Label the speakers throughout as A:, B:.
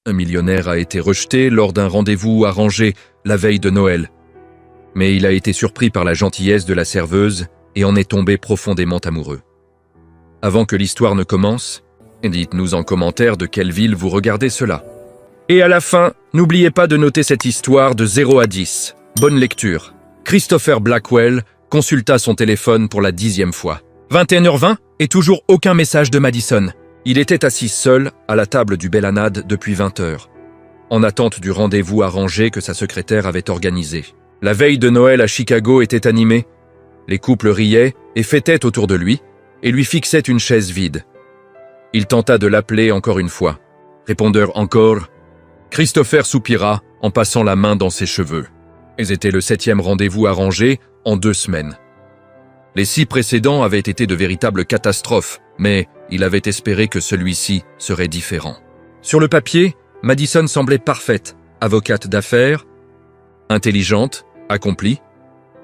A: Un millionnaire a été rejeté lors d'un rendez-vous arrangé la veille de Noël. Mais il a été surpris par la gentillesse de la serveuse et en est tombé profondément amoureux. Avant que l'histoire ne commence, dites-nous en commentaire de quelle ville vous regardez cela. Et à la fin, n'oubliez pas de noter cette histoire de 0 à 10. Bonne lecture. Christopher Blackwell consulta son téléphone pour la 10e fois. 21h20 et toujours aucun message de Madison. Il était assis seul à la table du Bellanade depuis 20h, en attente du rendez-vous arrangé que sa secrétaire avait organisé. La veille de Noël à Chicago était animée. Les couples riaient et fêtaient autour de lui et lui fixaient une chaise vide. Il tenta de l'appeler encore une fois. Répondeur encore. Christopher soupira en passant la main dans ses cheveux. C'était le 7e rendez-vous arrangé en 2 semaines. Les 6 précédents avaient été de véritables catastrophes, mais il avait espéré que celui-ci serait différent. Sur le papier, Madison semblait parfaite, avocate d'affaires, intelligente, accomplie,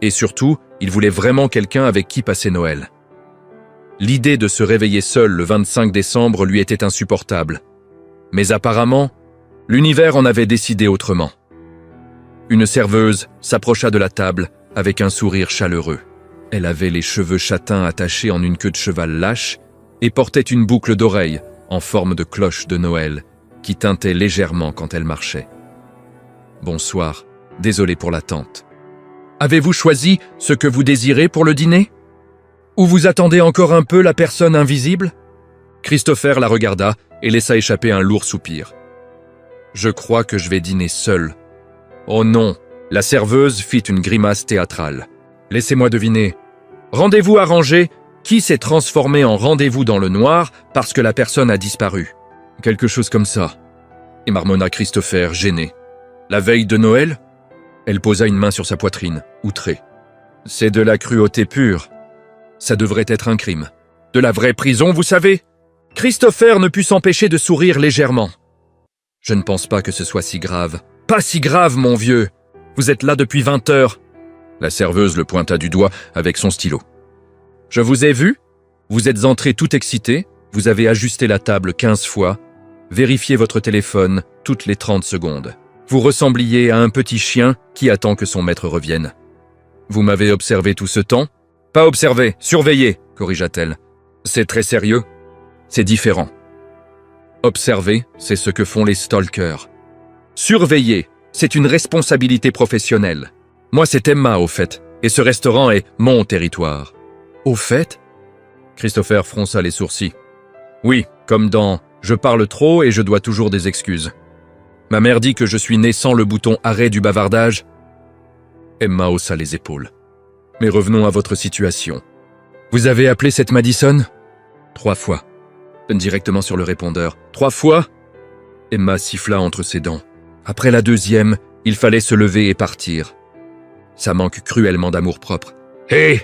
A: et surtout, il voulait vraiment quelqu'un avec qui passer Noël. L'idée de se réveiller seul le 25 décembre lui était insupportable. Mais apparemment, l'univers en avait décidé autrement. Une serveuse s'approcha de la table avec un sourire chaleureux. Elle avait les cheveux châtains attachés en une queue de cheval lâche et portait une boucle d'oreille en forme de cloche de Noël qui tintait légèrement quand elle marchait. « Bonsoir, désolé pour l'attente. Avez-vous choisi ce que vous désirez pour le dîner? Ou vous attendez encore un peu la personne invisible ?» Christopher la regarda et laissa échapper un lourd soupir. « Je crois que je vais dîner seul. »« Oh non !» La serveuse fit une grimace théâtrale. « Laissez-moi deviner. Rendez-vous arrangé, qui s'est transformé en rendez-vous dans le noir parce que la personne a disparu? » Quelque chose comme ça. Et marmonna Christopher, gêné. « La veille de Noël ?» Elle posa une main sur sa poitrine, outrée. « C'est de la cruauté pure. Ça devrait être un crime. De la vraie prison, vous savez ?» Christopher ne put s'empêcher de sourire légèrement. « Je ne pense pas que ce soit si grave. »« Pas si grave, mon vieux. Vous êtes là depuis 20 heures. » La serveuse le pointa du doigt avec son stylo. « Je vous ai vu. Vous êtes entré tout excité. Vous avez ajusté la table 15 fois. Vérifiez votre téléphone toutes les 30 secondes. Vous ressembliez à un petit chien qui attend que son maître revienne. Vous m'avez observé tout ce temps? »« Pas observé, surveillé, corrigea-t-elle. C'est très sérieux. C'est différent. Observer, c'est ce que font les stalkers. Surveiller, c'est une responsabilité professionnelle. Moi, c'est Emma, au fait, et ce restaurant est mon territoire. » « Au fait ?» Christopher fronça les sourcils. « Oui, comme dans « je parle trop et je dois toujours des excuses ». Ma mère dit que je suis né sans le bouton arrêt du bavardage. » Emma haussa les épaules. « Mais revenons à votre situation. Vous avez appelé cette Madison ? » 3 fois. Directement sur le répondeur. 3 fois ? Emma siffla entre ses dents. Après la 2e, il fallait se lever et partir. Ça manque cruellement d'amour-propre. « Hé !»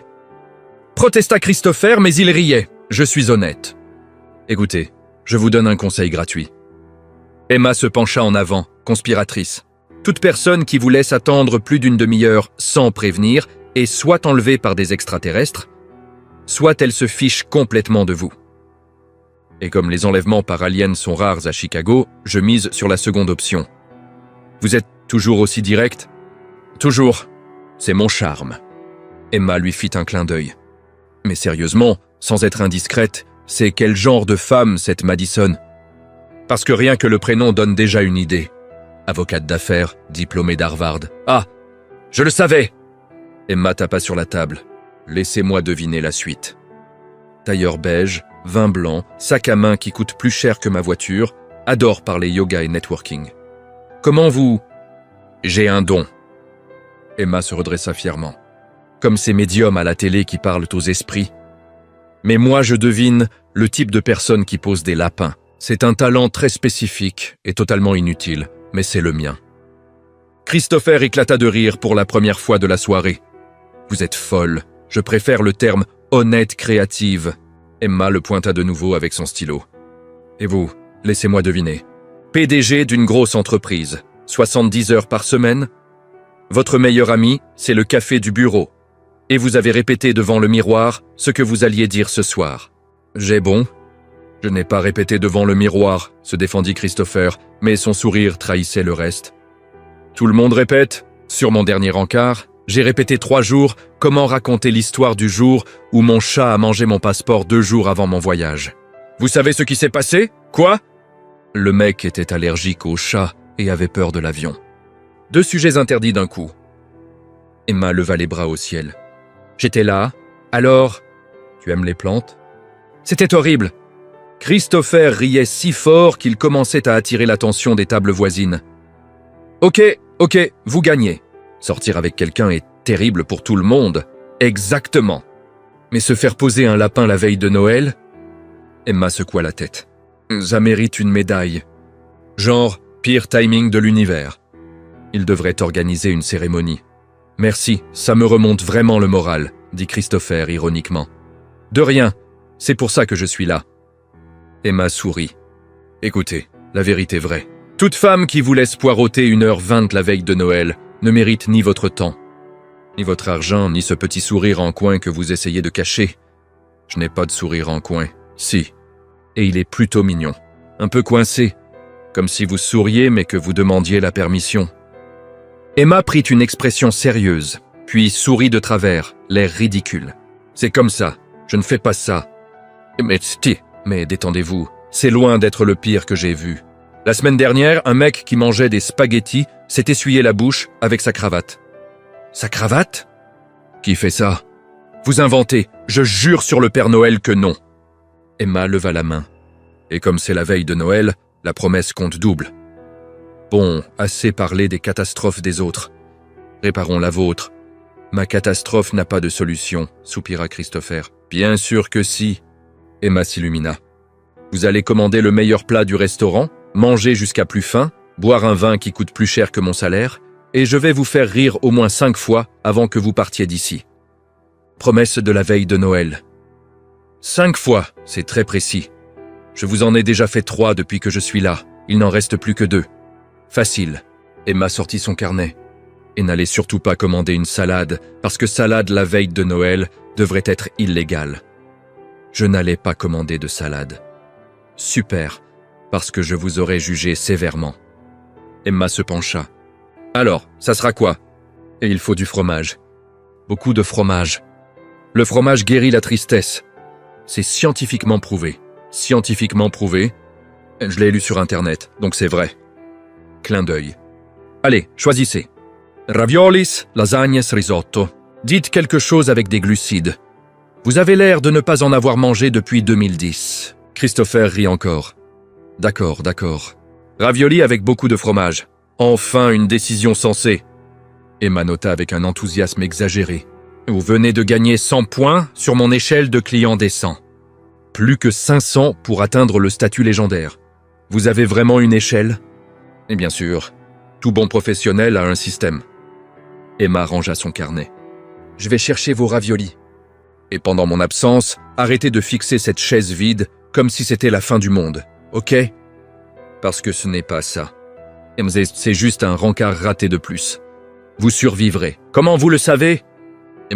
A: protesta Christopher, mais il riait. « Je suis honnête. Écoutez, je vous donne un conseil gratuit. » Emma se pencha en avant, conspiratrice. Toute personne qui vous laisse attendre plus d'une demi-heure sans prévenir est soit enlevée par des extraterrestres, soit elle se fiche complètement de vous. Et comme les enlèvements par aliens sont rares à Chicago, je mise sur la seconde option. Vous êtes toujours aussi direct ? Toujours. C'est mon charme. Emma lui fit un clin d'œil. Mais sérieusement, sans être indiscrète, c'est quel genre de femme cette Madison ? Parce que rien que le prénom donne déjà une idée. Avocate d'affaires, diplômée d'Harvard. Ah, je le savais ! Emma tapa sur la table. Laissez-moi deviner la suite. Tailleur beige, vin blanc, sac à main qui coûte plus cher que ma voiture, adore parler yoga et networking. Comment vous... J'ai un don. Emma se redressa fièrement. Comme ces médiums à la télé qui parlent aux esprits. Mais moi, je devine le type de personne qui pose des lapins. C'est un talent très spécifique et totalement inutile, mais c'est le mien. Christopher éclata de rire pour la première fois de la soirée. Vous êtes folle. Je préfère le terme honnête créative. Emma le pointa de nouveau avec son stylo. Et vous, laissez-moi deviner. PDG d'une grosse entreprise, 70 heures par semaine. Votre meilleur ami, c'est le café du bureau. Et vous avez répété devant le miroir ce que vous alliez dire ce soir. J'ai bon. Je n'ai pas répété devant le miroir, se défendit Christopher, mais son sourire trahissait le reste. Tout le monde répète. Sur mon dernier encart, j'ai répété 3 jours comment raconter l'histoire du jour où mon chat a mangé mon passeport 2 jours avant mon voyage. Vous savez ce qui s'est passé? Quoi? Le mec était allergique au chat et avait peur de l'avion. 2 sujets interdits d'un coup. Emma leva les bras au ciel. J'étais là. Alors, tu aimes les plantes? C'était horrible. Christopher riait si fort qu'il commençait à attirer l'attention des tables voisines. Ok, vous gagnez. Sortir avec quelqu'un est terrible pour tout le monde. Exactement. Mais se faire poser un lapin la veille de Noël? Emma secoua la tête. Ça mérite une médaille. Genre, pire timing de l'univers. Il devrait organiser une cérémonie. Merci, ça me remonte vraiment le moral, dit Christopher ironiquement. De rien, c'est pour ça que je suis là. Emma sourit. Écoutez, la vérité est vraie. Toute femme qui vous laisse poireauter 1h20 la veille de Noël ne mérite ni votre temps, ni votre argent, ni ce petit sourire en coin que vous essayez de cacher. Je n'ai pas de sourire en coin, si. Et il est plutôt mignon. Un peu coincé, comme si vous souriez mais que vous demandiez la permission. Emma prit une expression sérieuse, puis sourit de travers, l'air ridicule. C'est comme ça, je ne fais pas ça. Mais détendez-vous, c'est loin d'être le pire que j'ai vu. La semaine dernière, un mec qui mangeait des spaghettis s'est essuyé la bouche avec sa cravate. Sa cravate? Qui fait ça? Vous inventez, je jure sur le Père Noël que non. Emma leva la main. Et comme c'est la veille de Noël, la promesse compte double. Bon, assez parlé des catastrophes des autres. Réparons la vôtre. Ma catastrophe n'a pas de solution, soupira Christopher. Bien sûr que si. Emma s'illumina. Vous allez commander le meilleur plat du restaurant, manger jusqu'à plus faim, boire un vin qui coûte plus cher que mon salaire, et je vais vous faire rire au moins 5 fois avant que vous partiez d'ici. Promesse de la veille de Noël. 5 fois, c'est très précis. Je vous en ai déjà fait 3 depuis que je suis là. Il n'en reste plus que 2. Facile. Emma sortit son carnet. Et n'allez surtout pas commander une salade, parce que salade la veille de Noël devrait être illégale. Je n'allais pas commander de salade. Super, parce que je vous aurais jugé sévèrement. Emma se pencha. Alors, ça sera quoi? Et il faut du fromage. Beaucoup de fromage. Le fromage guérit la tristesse. C'est scientifiquement prouvé. Scientifiquement prouvé. Je l'ai lu sur Internet, donc c'est vrai. Clin d'œil. Allez, choisissez. Raviolis, lasagnes, risotto. Dites quelque chose avec des glucides. Vous avez l'air de ne pas en avoir mangé depuis 2010. Christopher rit encore. D'accord. Ravioli avec beaucoup de fromage. Enfin une décision sensée. Emma nota avec un enthousiasme exagéré. Vous venez de gagner 100 points sur mon échelle de client décent. Plus que 500 pour atteindre le statut légendaire. Vous avez vraiment une échelle? Et bien sûr, tout bon professionnel a un système. Emma rangea son carnet. Je vais chercher vos raviolis. Et pendant mon absence, arrêtez de fixer cette chaise vide comme si c'était la fin du monde, ok? Parce que ce n'est pas ça. C'est juste un rencard raté de plus. Vous survivrez. Comment vous le savez?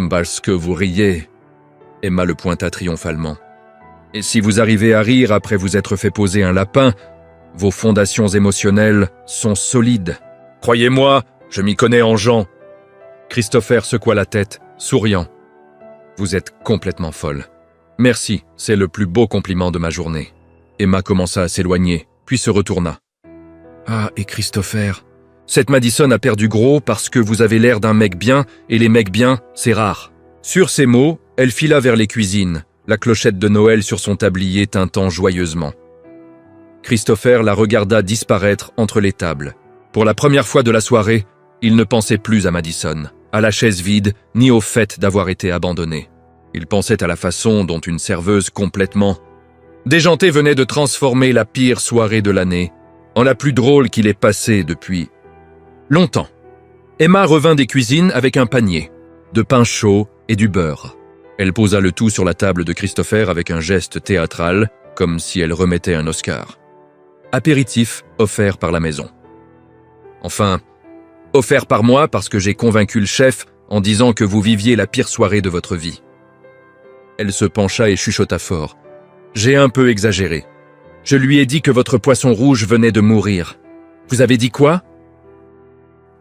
A: Parce que vous riez. Emma le pointa triomphalement. Et si vous arrivez à rire après vous être fait poser un lapin, vos fondations émotionnelles sont solides. Croyez-moi, je m'y connais en gens. Christopher secoua la tête, souriant. Vous êtes complètement folle. Merci, c'est le plus beau compliment de ma journée. Emma commença à s'éloigner, puis se retourna. Ah, et Christopher, cette Madison a perdu gros parce que vous avez l'air d'un mec bien, et les mecs bien, c'est rare. Sur ces mots, elle fila vers les cuisines, la clochette de Noël sur son tablier tintant joyeusement. Christopher la regarda disparaître entre les tables. Pour la première fois de la soirée, il ne pensait plus à Madison, à la chaise vide, ni au fait d'avoir été abandonné. Il pensait à la façon dont une serveuse complètement déjantée venait de transformer la pire soirée de l'année en la plus drôle qu'il ait passée depuis longtemps. Emma revint des cuisines avec un panier, de pain chaud et du beurre. Elle posa le tout sur la table de Christopher avec un geste théâtral, comme si elle remettait un Oscar. Apéritif offert par la maison. Enfin, offert par moi parce que j'ai convaincu le chef en disant que vous viviez la pire soirée de votre vie. Elle se pencha et chuchota fort. J'ai un peu exagéré. Je lui ai dit que votre poisson rouge venait de mourir. Vous avez dit quoi?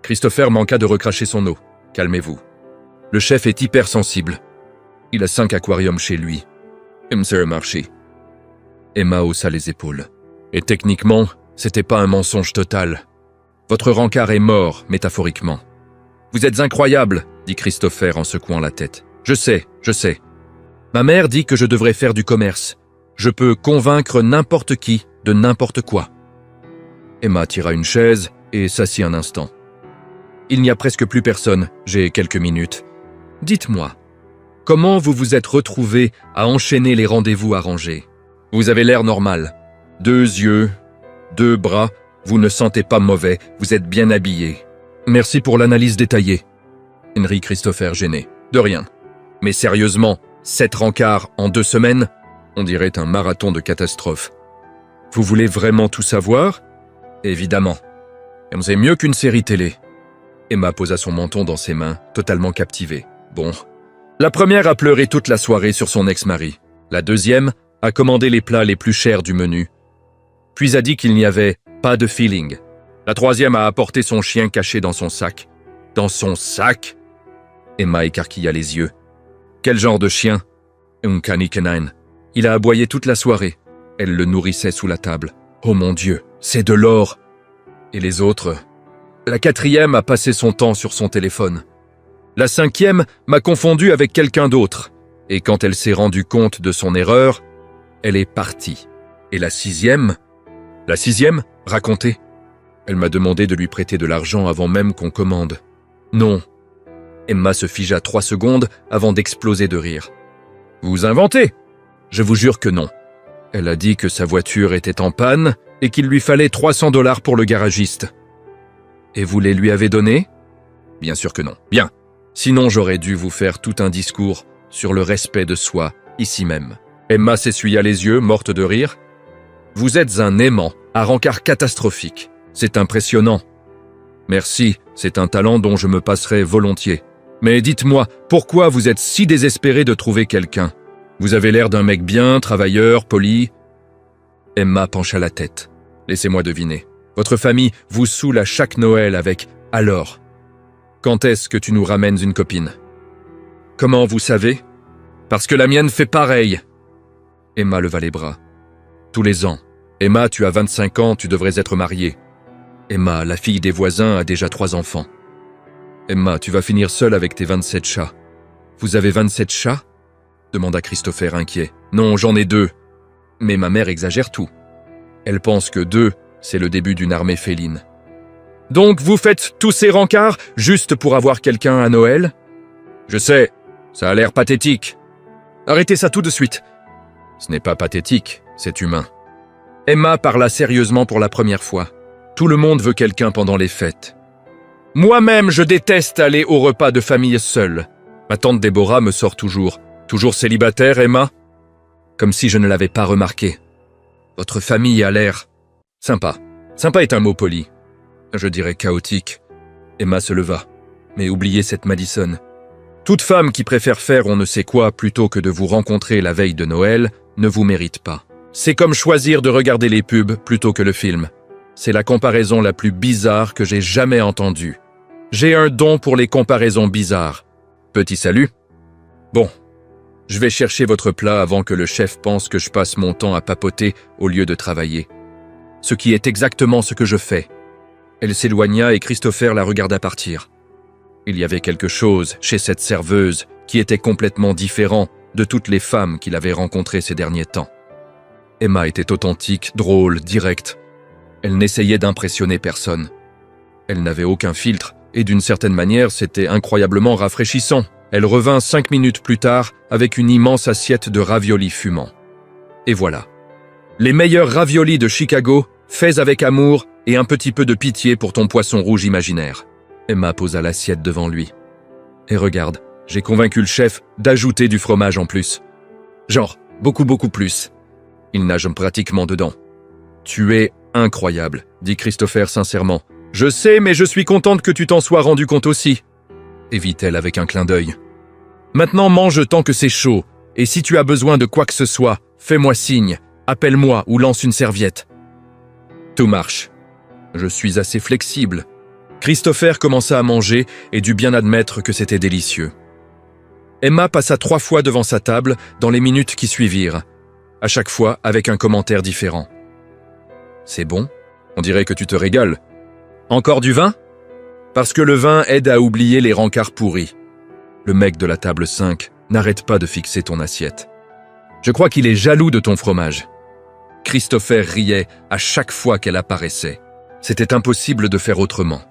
A: Christopher manqua de recracher son eau. Calmez-vous. Le chef est hypersensible. Il a 5 aquariums chez lui. C'est un marché. Emma haussa les épaules. Et techniquement, c'était pas un mensonge total. Votre rencard est mort, métaphoriquement. Vous êtes incroyable, dit Christopher en secouant la tête. Je sais. Ma mère dit que je devrais faire du commerce. Je peux convaincre n'importe qui de n'importe quoi. Emma tira une chaise et s'assit un instant. Il n'y a presque plus personne, j'ai quelques minutes. Dites-moi, comment vous vous êtes retrouvé à enchaîner les rendez-vous arrangés? Vous avez l'air normal. 2 yeux, 2 bras, vous ne sentez pas mauvais, vous êtes bien habillé. Merci pour l'analyse détaillée. Henry Christopher gêné. De rien. Mais sérieusement, 7 rencarts en 2 semaines? On dirait un marathon de catastrophe. Vous voulez vraiment tout savoir? Évidemment. C'est mieux qu'une série télé. Emma posa son menton dans ses mains, totalement captivée. Bon. La première a pleuré toute la soirée sur son ex-mari. La deuxième a commandé les plats les plus chers du menu. Puis a dit qu'il n'y avait pas de feeling. La troisième a apporté son chien caché dans son sac. Dans son sac? Emma écarquilla les yeux. Quel genre de chien? Un canine. Il a aboyé toute la soirée. Elle le nourrissait sous la table. Oh mon Dieu, c'est de l'or! Et les autres? La 4e a passé son temps sur son téléphone. La 5e m'a confondu avec quelqu'un d'autre. Et quand elle s'est rendue compte de son erreur, elle est partie. Et la 6e? La 6e? Racontez. Elle m'a demandé de lui prêter de l'argent avant même qu'on commande. Non. Emma se figea 3 secondes avant d'exploser de rire. Vous inventez? Je vous jure que non. Elle a dit que sa voiture était en panne et qu'il lui fallait 300 $ pour le garagiste. Et vous les lui avez donnés? Bien sûr que non. Bien. Sinon j'aurais dû vous faire tout un discours sur le respect de soi, ici même. Emma s'essuya les yeux, morte de rire. Vous êtes un aimant, à rencard catastrophique. C'est impressionnant. Merci, c'est un talent dont je me passerai volontiers. Mais dites-moi, pourquoi vous êtes si désespéré de trouver quelqu'un? Vous avez l'air d'un mec bien, travailleur, poli. Emma pencha la tête. Laissez-moi deviner. Votre famille vous saoule à chaque Noël avec « Alors, quand est-ce que tu nous ramènes une copine ?» Comment vous savez? Parce que la mienne fait pareil. Emma leva les bras. Tous les ans. Emma, tu as 25 ans, tu devrais être mariée. Emma, la fille des voisins, a déjà 3 enfants. Emma, tu vas finir seule avec tes 27 chats. Vous avez 27 chats? Demanda Christopher inquiet. Non, j'en ai 2. Mais ma mère exagère tout. Elle pense que 2, c'est le début d'une armée féline. Donc vous faites tous ces rencarts juste pour avoir quelqu'un à Noël? Je sais, ça a l'air pathétique. Arrêtez ça tout de suite. Ce n'est pas pathétique, c'est humain. Emma parla sérieusement pour la première fois. Tout le monde veut quelqu'un pendant les fêtes. Moi-même, je déteste aller au repas de famille seule. Ma tante Déborah me sort toujours. Toujours célibataire, Emma? Comme si je ne l'avais pas remarqué. Votre famille a l'air... Sympa. Sympa est un mot poli. Je dirais chaotique. Emma se leva. Mais oubliez cette Madison. Toute femme qui préfère faire on ne sait quoi plutôt que de vous rencontrer la veille de Noël ne vous mérite pas. C'est comme choisir de regarder les pubs plutôt que le film. C'est la comparaison la plus bizarre que j'ai jamais entendue. J'ai un don pour les comparaisons bizarres. Petit salut. Bon. Je vais chercher votre plat avant que le chef pense que je passe mon temps à papoter au lieu de travailler. Ce qui est exactement ce que je fais. Elle s'éloigna et Christopher la regarda partir. Il y avait quelque chose chez cette serveuse qui était complètement différent de toutes les femmes qu'il avait rencontrées ces derniers temps. Emma était authentique, drôle, directe. Elle n'essayait d'impressionner personne. Elle n'avait aucun filtre et d'une certaine manière, c'était incroyablement rafraîchissant. Elle revint 5 minutes plus tard avec une immense assiette de raviolis fumants. Et voilà. Les meilleurs raviolis de Chicago, faits avec amour et un petit peu de pitié pour ton poisson rouge imaginaire. Emma posa l'assiette devant lui. Et regarde, j'ai convaincu le chef d'ajouter du fromage en plus. Genre, beaucoup plus. Il nage pratiquement dedans. Tu es incroyable, dit Christopher sincèrement. Je sais, mais je suis contente que tu t'en sois rendu compte aussi. Évite-t-elle avec un clin d'œil. Maintenant mange tant que c'est chaud, et si tu as besoin de quoi que ce soit, Fais-moi signe, appelle-moi ou lance une serviette. » Tout marche. Je suis assez flexible. Christopher commença à manger et dut bien admettre que c'était délicieux. Emma passa 3 fois devant sa table dans les minutes qui suivirent, à chaque fois avec un commentaire différent. « C'est bon, on dirait que tu te régales. Encore du vin ? Parce que le vin aide à oublier les rencarts pourris. Le mec de la table 5 n'arrête pas de fixer ton assiette. Je crois qu'il est jaloux de ton fromage. » Christopher riait à chaque fois qu'elle apparaissait. C'était impossible de faire autrement.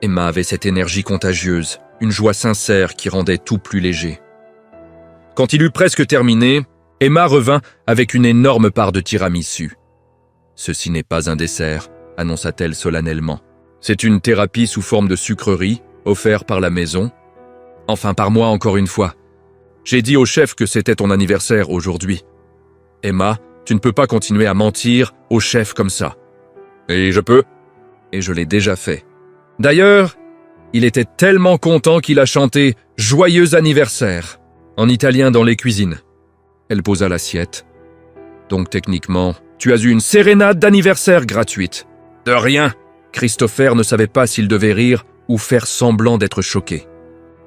A: Emma avait cette énergie contagieuse, une joie sincère qui rendait tout plus léger. Quand il eut presque terminé, Emma revint avec une énorme part de tiramisu. « Ceci n'est pas un dessert », annonça-t-elle solennellement. « C'est une thérapie sous forme de sucrerie, offerte par la maison. Enfin, par moi encore une fois. J'ai dit au chef que c'était ton anniversaire aujourd'hui. Emma, tu ne peux pas continuer à mentir au chef comme ça. » « Et je peux ?» ?»« Et je l'ai déjà fait. D'ailleurs, il était tellement content qu'il a chanté « Joyeux anniversaire » en italien dans les cuisines. Elle posa l'assiette. « Donc techniquement, tu as eu une sérénade d'anniversaire gratuite. »« De rien !» Christopher ne savait pas s'il devait rire ou faire semblant d'être choqué.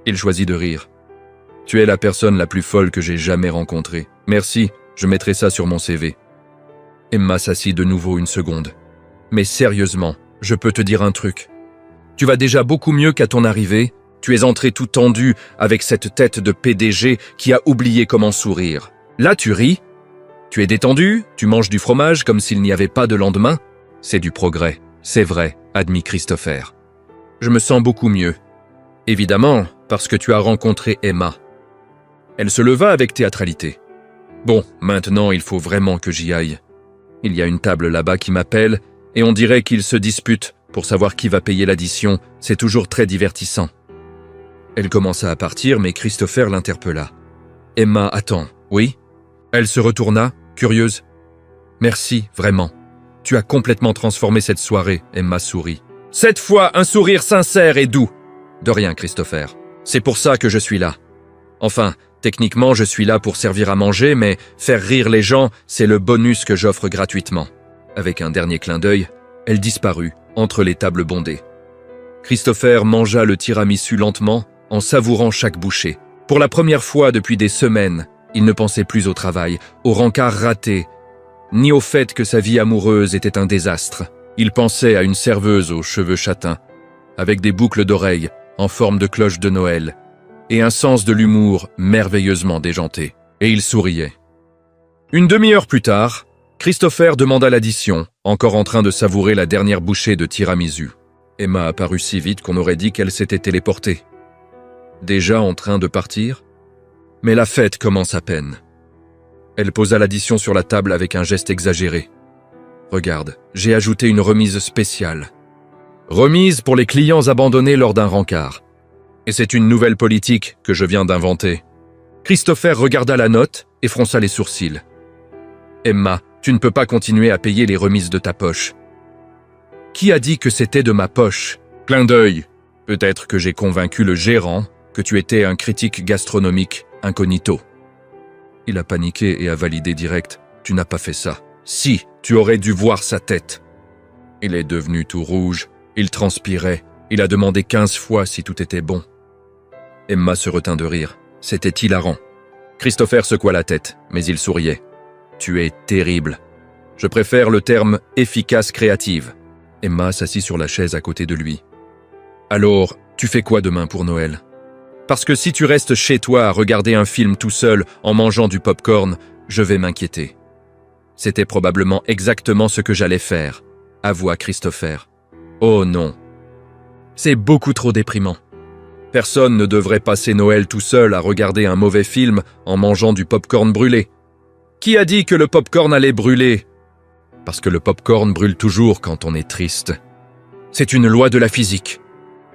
A: Il choisit de rire. « Tu es la personne la plus folle que j'ai jamais rencontrée. Merci, je mettrai ça sur mon CV. » Emma s'assit de nouveau une seconde. « Mais sérieusement, je peux te dire un truc. Tu vas déjà beaucoup mieux qu'à ton arrivée. Tu es entré tout tendu avec cette tête de PDG qui a oublié comment sourire. Là, tu ris. Tu es détendu, tu manges du fromage comme s'il n'y avait pas de lendemain. C'est du progrès, c'est vrai, admit Christopher. Je me sens beaucoup mieux. Évidemment, parce que tu as rencontré Emma. » Elle se leva avec théâtralité. « Bon, maintenant, il faut vraiment que j'y aille. Il y a une table là-bas qui m'appelle et on dirait qu'ils se disputent pour savoir qui va payer l'addition. C'est toujours très divertissant. » Elle commença à partir, mais Christopher l'interpella. « Emma, attends, oui ?» Elle se retourna, curieuse. « Merci, vraiment. Tu as complètement transformé cette soirée. » Emma sourit. « Cette fois, un sourire sincère et doux. » « De rien, Christopher. C'est pour ça que je suis là. Enfin, techniquement, je suis là pour servir à manger, mais faire rire les gens, c'est le bonus que j'offre gratuitement. » Avec un dernier clin d'œil, elle disparut entre les tables bondées. Christopher mangea le tiramisu lentement, en savourant chaque bouchée. Pour la première fois depuis des semaines, il ne pensait plus au travail, aux rencarts ratés, ni au fait que sa vie amoureuse était un désastre. Il pensait à une serveuse aux cheveux châtains, avec des boucles d'oreilles en forme de cloche de Noël, et un sens de l'humour merveilleusement déjanté. Et il souriait. Une demi-heure plus tard, Christopher demanda l'addition, encore en train de savourer la dernière bouchée de tiramisu. Emma apparut si vite qu'on aurait dit qu'elle s'était téléportée. Déjà en train de partir ? Mais la fête commence à peine. Elle posa l'addition sur la table avec un geste exagéré. « Regarde, j'ai ajouté une remise spéciale. Remise pour les clients abandonnés lors d'un rencard. Et c'est une nouvelle politique que je viens d'inventer. » Christopher regarda la note et fronça les sourcils. « Emma, tu ne peux pas continuer à payer les remises de ta poche. » « Qui a dit que c'était de ma poche ? » Clin d'œil. Peut-être que j'ai convaincu le gérant que tu étais un critique gastronomique incognito. Il a paniqué et a validé direct. « Tu n'as pas fait ça. »« Si, tu aurais dû voir sa tête. » Il est devenu tout rouge, il transpirait, il a demandé 15 fois si tout était bon. Emma se retint de rire. C'était hilarant. Christopher secoua la tête, mais il souriait. « Tu es terrible. Je préfère le terme « efficace créative ». Emma s'assit sur la chaise à côté de lui. « Alors, tu fais quoi demain pour Noël ? Parce que si tu restes chez toi à regarder un film tout seul en mangeant du popcorn, je vais m'inquiéter. » C'était probablement exactement ce que j'allais faire, avoua Christopher. « Oh non. C'est beaucoup trop déprimant. Personne ne devrait passer Noël tout seul à regarder un mauvais film en mangeant du popcorn brûlé. Qui a dit que le popcorn allait brûler ? Parce que le popcorn brûle toujours quand on est triste. C'est une loi de la physique. »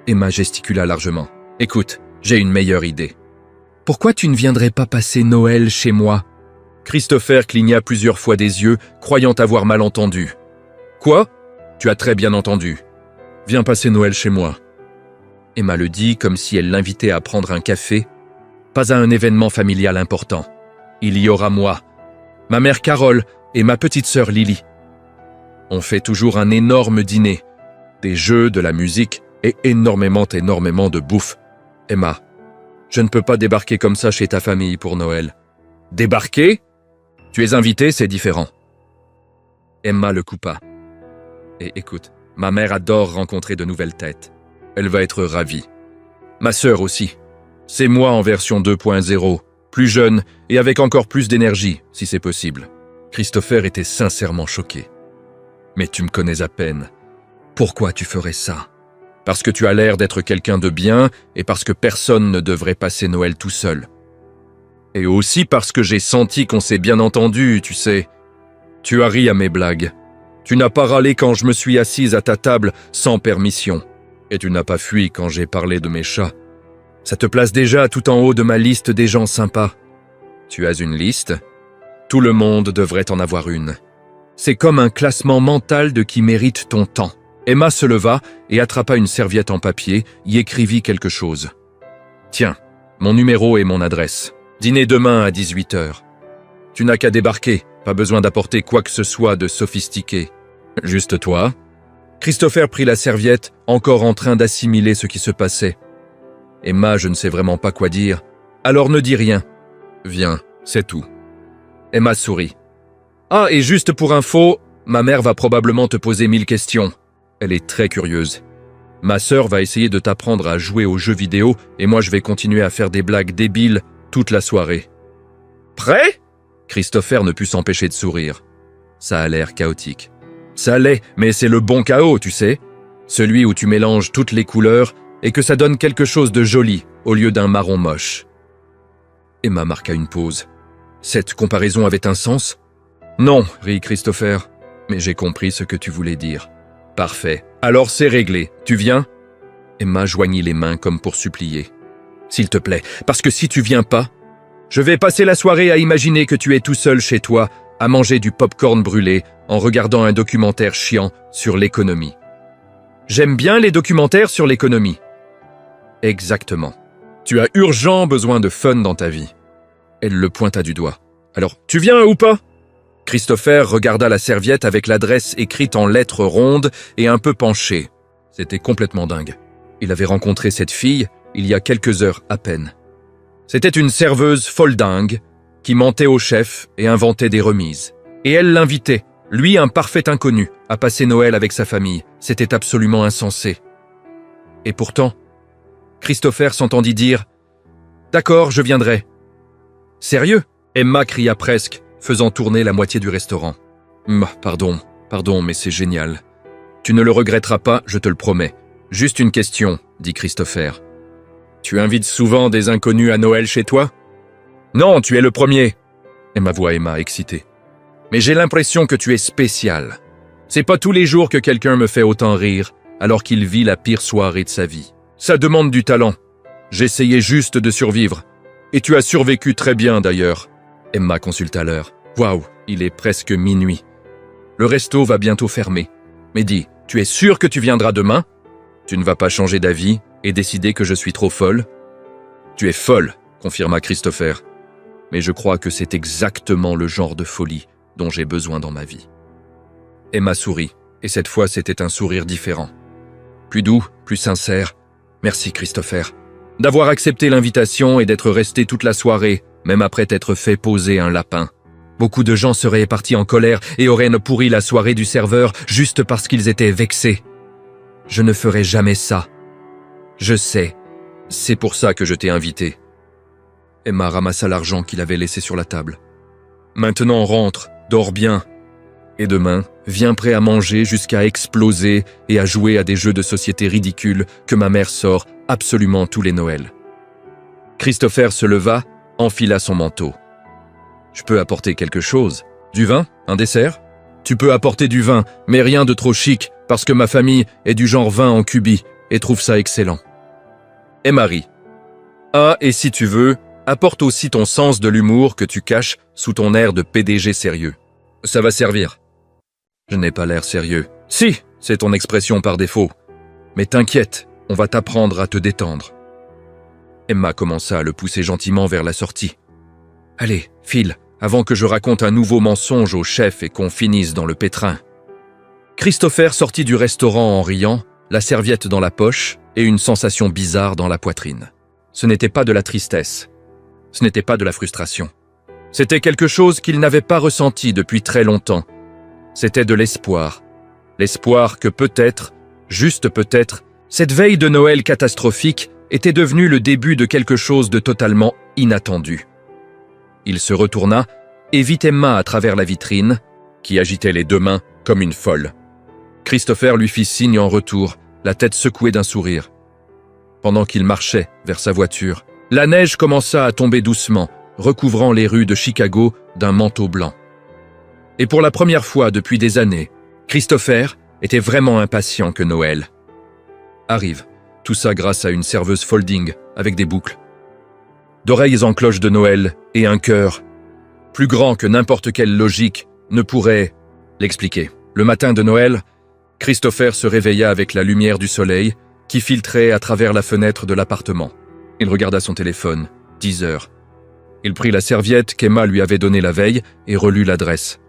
A: Emma gesticula largement. « Écoute, j'ai une meilleure idée. Pourquoi tu ne viendrais pas passer Noël chez moi ?» Christopher cligna plusieurs fois des yeux, croyant avoir mal entendu. « Quoi ? Tu as très bien entendu. Viens passer Noël chez moi. » Emma le dit comme si elle l'invitait à prendre un café. Pas à un événement familial important. Il y aura moi. ma mère Carole et ma petite sœur Lily. On fait toujours un énorme dîner, des jeux, de la musique et énormément de bouffe. Emma, je ne peux pas débarquer comme ça chez ta famille pour Noël. Débarquer? Tu es invité, c'est différent. Emma le coupa. Et écoute, ma mère adore rencontrer de nouvelles têtes. Elle va être ravie. Ma sœur aussi. C'est moi en version 2.0, plus jeune et avec encore plus d'énergie, si c'est possible. Christopher était sincèrement choqué. Mais tu me connais à peine. Pourquoi tu ferais ça? Parce que tu as l'air d'être quelqu'un de bien et parce que personne ne devrait passer Noël tout seul. Et aussi parce que j'ai senti qu'on s'est bien entendu, tu sais. Tu as ri à mes blagues. Tu n'as pas râlé quand je me suis assise à ta table sans permission. Et tu n'as pas fui quand j'ai parlé de mes chats. Ça te place déjà tout en haut de ma liste des gens sympas. Tu as une liste? Tout le monde devrait en avoir une. C'est comme un classement mental de qui mérite ton temps. Emma se leva et attrapa une serviette en papier, y écrivit quelque chose. Tiens, mon numéro et mon adresse. Dîner demain à 18h. Tu n'as qu'à débarquer, pas besoin d'apporter quoi que ce soit de sophistiqué. Juste toi. Christopher prit la serviette, encore en train d'assimiler ce qui se passait. Emma, je ne sais vraiment pas quoi dire. Alors ne dis rien. Viens, c'est tout. Emma sourit. Ah, et juste pour info, ma mère va probablement te poser 1000 questions. Elle est très curieuse. Ma sœur va essayer de t'apprendre à jouer aux jeux vidéo et moi je vais continuer à faire des blagues débiles toute la soirée. Prêt? Christopher ne put s'empêcher de sourire. Ça a l'air chaotique. Ça l'est, mais c'est le bon chaos, tu sais. Celui où tu mélanges toutes les couleurs et que ça donne quelque chose de joli au lieu d'un marron moche. Emma marqua une pause. Cette comparaison avait un sens? Non, rit Christopher, mais j'ai compris ce que tu voulais dire. Parfait. Alors c'est réglé. Tu viens? Emma joignit les mains comme pour supplier. S'il te plaît, parce que si tu viens pas, je vais passer la soirée à imaginer que tu es tout seul chez toi, à manger du popcorn brûlé en regardant un documentaire chiant sur l'économie. J'aime bien les documentaires sur l'économie. Exactement. Tu as urgent besoin de fun dans ta vie. Elle le pointa du doigt. Alors, tu viens ou pas? Christopher regarda la serviette avec l'adresse écrite en lettres rondes et un peu penchée. C'était complètement dingue. Il avait rencontré cette fille il y a quelques heures à peine. C'était une serveuse folle dingue qui mentait au chef et inventait des remises. Et elle l'invitait, lui un parfait inconnu, à passer Noël avec sa famille. C'était absolument insensé. Et pourtant, Christopher s'entendit dire « D'accord, je viendrai. » Sérieux? Emma cria presque, faisant tourner la moitié du restaurant. « Pardon, mais c'est génial. Tu ne le regretteras pas, je te le promets. Juste une question, » dit Christopher. « Tu invites souvent des inconnus à Noël chez toi? »« Non, tu es le premier. » Voix Emma, excitée. « Mais j'ai l'impression que tu es spécial. C'est pas tous les jours que quelqu'un me fait autant rire, alors qu'il vit la pire soirée de sa vie. Ça demande du talent. J'essayais juste de survivre. Et tu as survécu très bien d'ailleurs. » Emma consulta l'heure. « Waouh, il est presque minuit. Le resto va bientôt fermer. Mais dis, tu es sûr que tu viendras demain? Tu ne vas pas changer d'avis et décider que je suis trop folle? » « Tu es folle, » confirma Christopher. « Mais je crois que c'est exactement le genre de folie dont j'ai besoin dans ma vie. » Emma sourit, et cette fois c'était un sourire différent. Plus doux, plus sincère. « Merci Christopher, d'avoir accepté l'invitation et d'être resté toute la soirée, même après t'être fait poser un lapin. Beaucoup de gens seraient partis en colère et auraient pourri la soirée du serveur juste parce qu'ils étaient vexés. Je ne ferai jamais ça. Je sais. C'est pour ça que je t'ai invité. » Emma ramassa l'argent qu'il avait laissé sur la table. « Maintenant rentre, dors bien. Et demain, viens prêt à manger jusqu'à exploser et à jouer à des jeux de société ridicules que ma mère sort absolument tous les Noëls. » Christopher se leva, enfila son manteau. « Je peux apporter quelque chose? Du vin? Un dessert? »« Tu peux apporter du vin, mais rien de trop chic, parce que ma famille est du genre vin en cubi et trouve ça excellent. » Emma rit. « Ah, et si tu veux, apporte aussi ton sens de l'humour que tu caches sous ton air de PDG sérieux. Ça va servir. » « Je n'ai pas l'air sérieux. »« Si, c'est ton expression par défaut. Mais t'inquiète, on va t'apprendre à te détendre. » Emma commença à le pousser gentiment vers la sortie. « Allez, file, avant que je raconte un nouveau mensonge au chef et qu'on finisse dans le pétrin. » Christopher sortit du restaurant en riant, la serviette dans la poche et une sensation bizarre dans la poitrine. Ce n'était pas de la tristesse, ce n'était pas de la frustration. C'était quelque chose qu'il n'avait pas ressenti depuis très longtemps. C'était de l'espoir. L'espoir que peut-être, juste peut-être, cette veille de Noël catastrophique était devenue le début de quelque chose de totalement inattendu. Il se retourna et vit Emma à travers la vitrine, qui agitait les deux mains comme une folle. Christopher lui fit signe en retour, la tête secouée d'un sourire. Pendant qu'il marchait vers sa voiture, la neige commença à tomber doucement, recouvrant les rues de Chicago d'un manteau blanc. Et pour la première fois depuis des années, Christopher était vraiment impatient que Noël arrive. Tout ça grâce à une serveuse folding avec des boucles, d'oreilles en cloche de Noël et un cœur plus grand que n'importe quelle logique ne pourrait l'expliquer. Le matin de Noël, Christopher se réveilla avec la lumière du soleil qui filtrait à travers la fenêtre de l'appartement. Il regarda son téléphone, 10 heures. Il prit la serviette qu'Emma lui avait donnée la veille et relut l'adresse.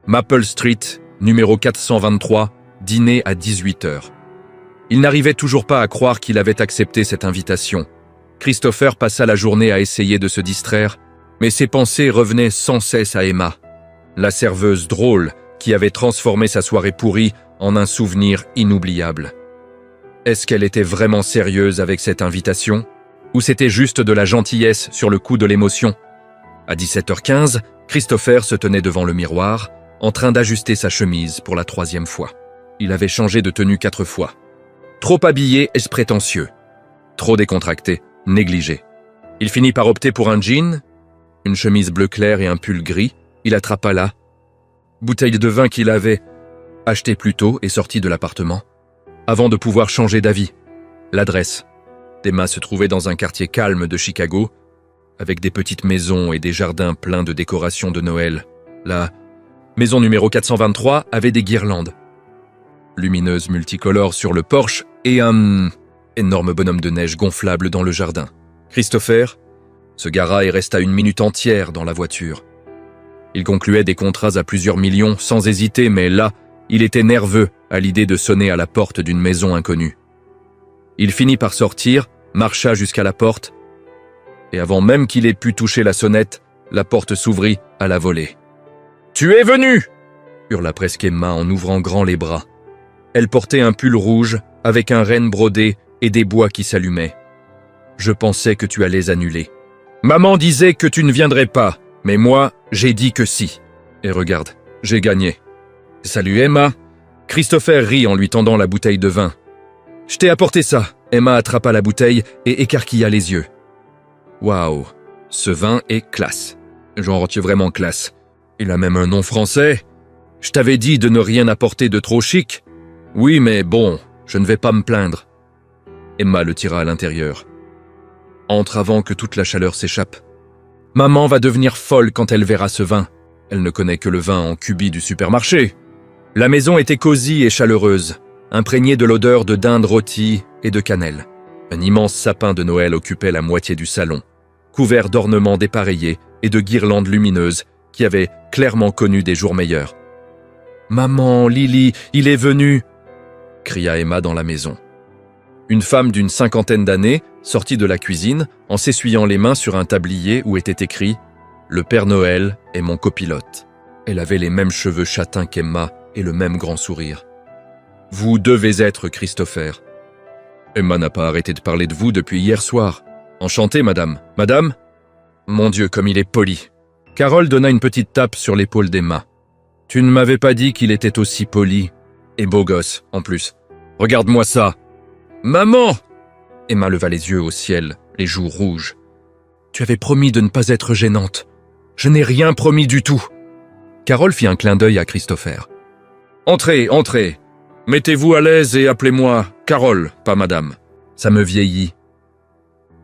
A: Maple Street, numéro 423, dîner à 18 heures. Il n'arrivait toujours pas à croire qu'il avait accepté cette invitation. Christopher passa la journée à essayer de se distraire, mais ses pensées revenaient sans cesse à Emma, la serveuse drôle qui avait transformé sa soirée pourrie en un souvenir inoubliable. Est-ce qu'elle était vraiment sérieuse avec cette invitation? Ou c'était juste de la gentillesse sur le coup de l'émotion? À 17h15, Christopher se tenait devant le miroir, en train d'ajuster sa chemise pour la 3e fois. Il avait changé de tenue 4 fois. Trop habillé et prétentieux. Trop décontracté, négligé. Il finit par opter pour un jean, une chemise bleu clair et un pull gris. Il attrapa la bouteille de vin qu'il avait achetée plus tôt et sortit de l'appartement, avant de pouvoir changer d'avis. L'adresse. Emma se trouvait dans un quartier calme de Chicago, avec des petites maisons et des jardins pleins de décorations de Noël. La maison numéro 423 avait des guirlandes lumineuses multicolores sur le porche et un énorme bonhomme de neige gonflable dans le jardin. Christopher se gara et resta 1 minute entière dans la voiture. Il concluait des contrats à plusieurs millions sans hésiter, mais là, il était nerveux à l'idée de sonner à la porte d'une maison inconnue. Il finit par sortir, marcha jusqu'à la porte, et avant même qu'il ait pu toucher la sonnette, la porte s'ouvrit à la volée. « Tu es venu !» hurla presque Emma en ouvrant grand les bras. Elle portait un pull rouge avec un renne brodé et des bois qui s'allumaient. « Je pensais que tu allais annuler. Maman disait que tu ne viendrais pas, mais moi, j'ai dit que si. Et regarde, j'ai gagné. » « Salut Emma !» Christopher rit en lui tendant la bouteille de vin. « Je t'ai apporté ça. » Emma attrapa la bouteille et écarquilla les yeux. « Waouh, ce vin est classe. Genre, tu es vraiment classe. Il a même un nom français. Je t'avais dit de ne rien apporter de trop chic. Oui, mais bon, je ne vais pas me plaindre. » Emma le tira à l'intérieur. « Entre avant que toute la chaleur s'échappe. Maman va devenir folle quand elle verra ce vin. Elle ne connaît que le vin en cubi du supermarché. » La maison était cosy et chaleureuse, imprégnée de l'odeur de dinde rôtie et de cannelle. Un immense sapin de Noël occupait la moitié du salon, couvert d'ornements dépareillés et de guirlandes lumineuses qui avaient clairement connu des jours meilleurs. « Maman, Lily, il est venu !» cria Emma dans la maison. Une femme d'une 50aine d'années sortit de la cuisine en s'essuyant les mains sur un tablier où était écrit « Le Père Noël est mon copilote ». Elle avait les mêmes cheveux châtains qu'Emma et le même grand sourire. « Vous devez être Christopher. Emma n'a pas arrêté de parler de vous depuis hier soir. Enchanté, madame. Madame ? Mon Dieu, comme il est poli. » Carole donna une petite tape sur l'épaule d'Emma. « Tu ne m'avais pas dit qu'il était aussi poli. Et beau gosse, en plus. Regarde-moi ça. »« Maman !» Emma leva les yeux au ciel, les joues rouges. « Tu avais promis de ne pas être gênante. Je n'ai rien promis du tout. » Carole fit un clin d'œil à Christopher. « Entrez, entrez. Mettez-vous à l'aise et appelez-moi Carole, pas madame. Ça me vieillit. »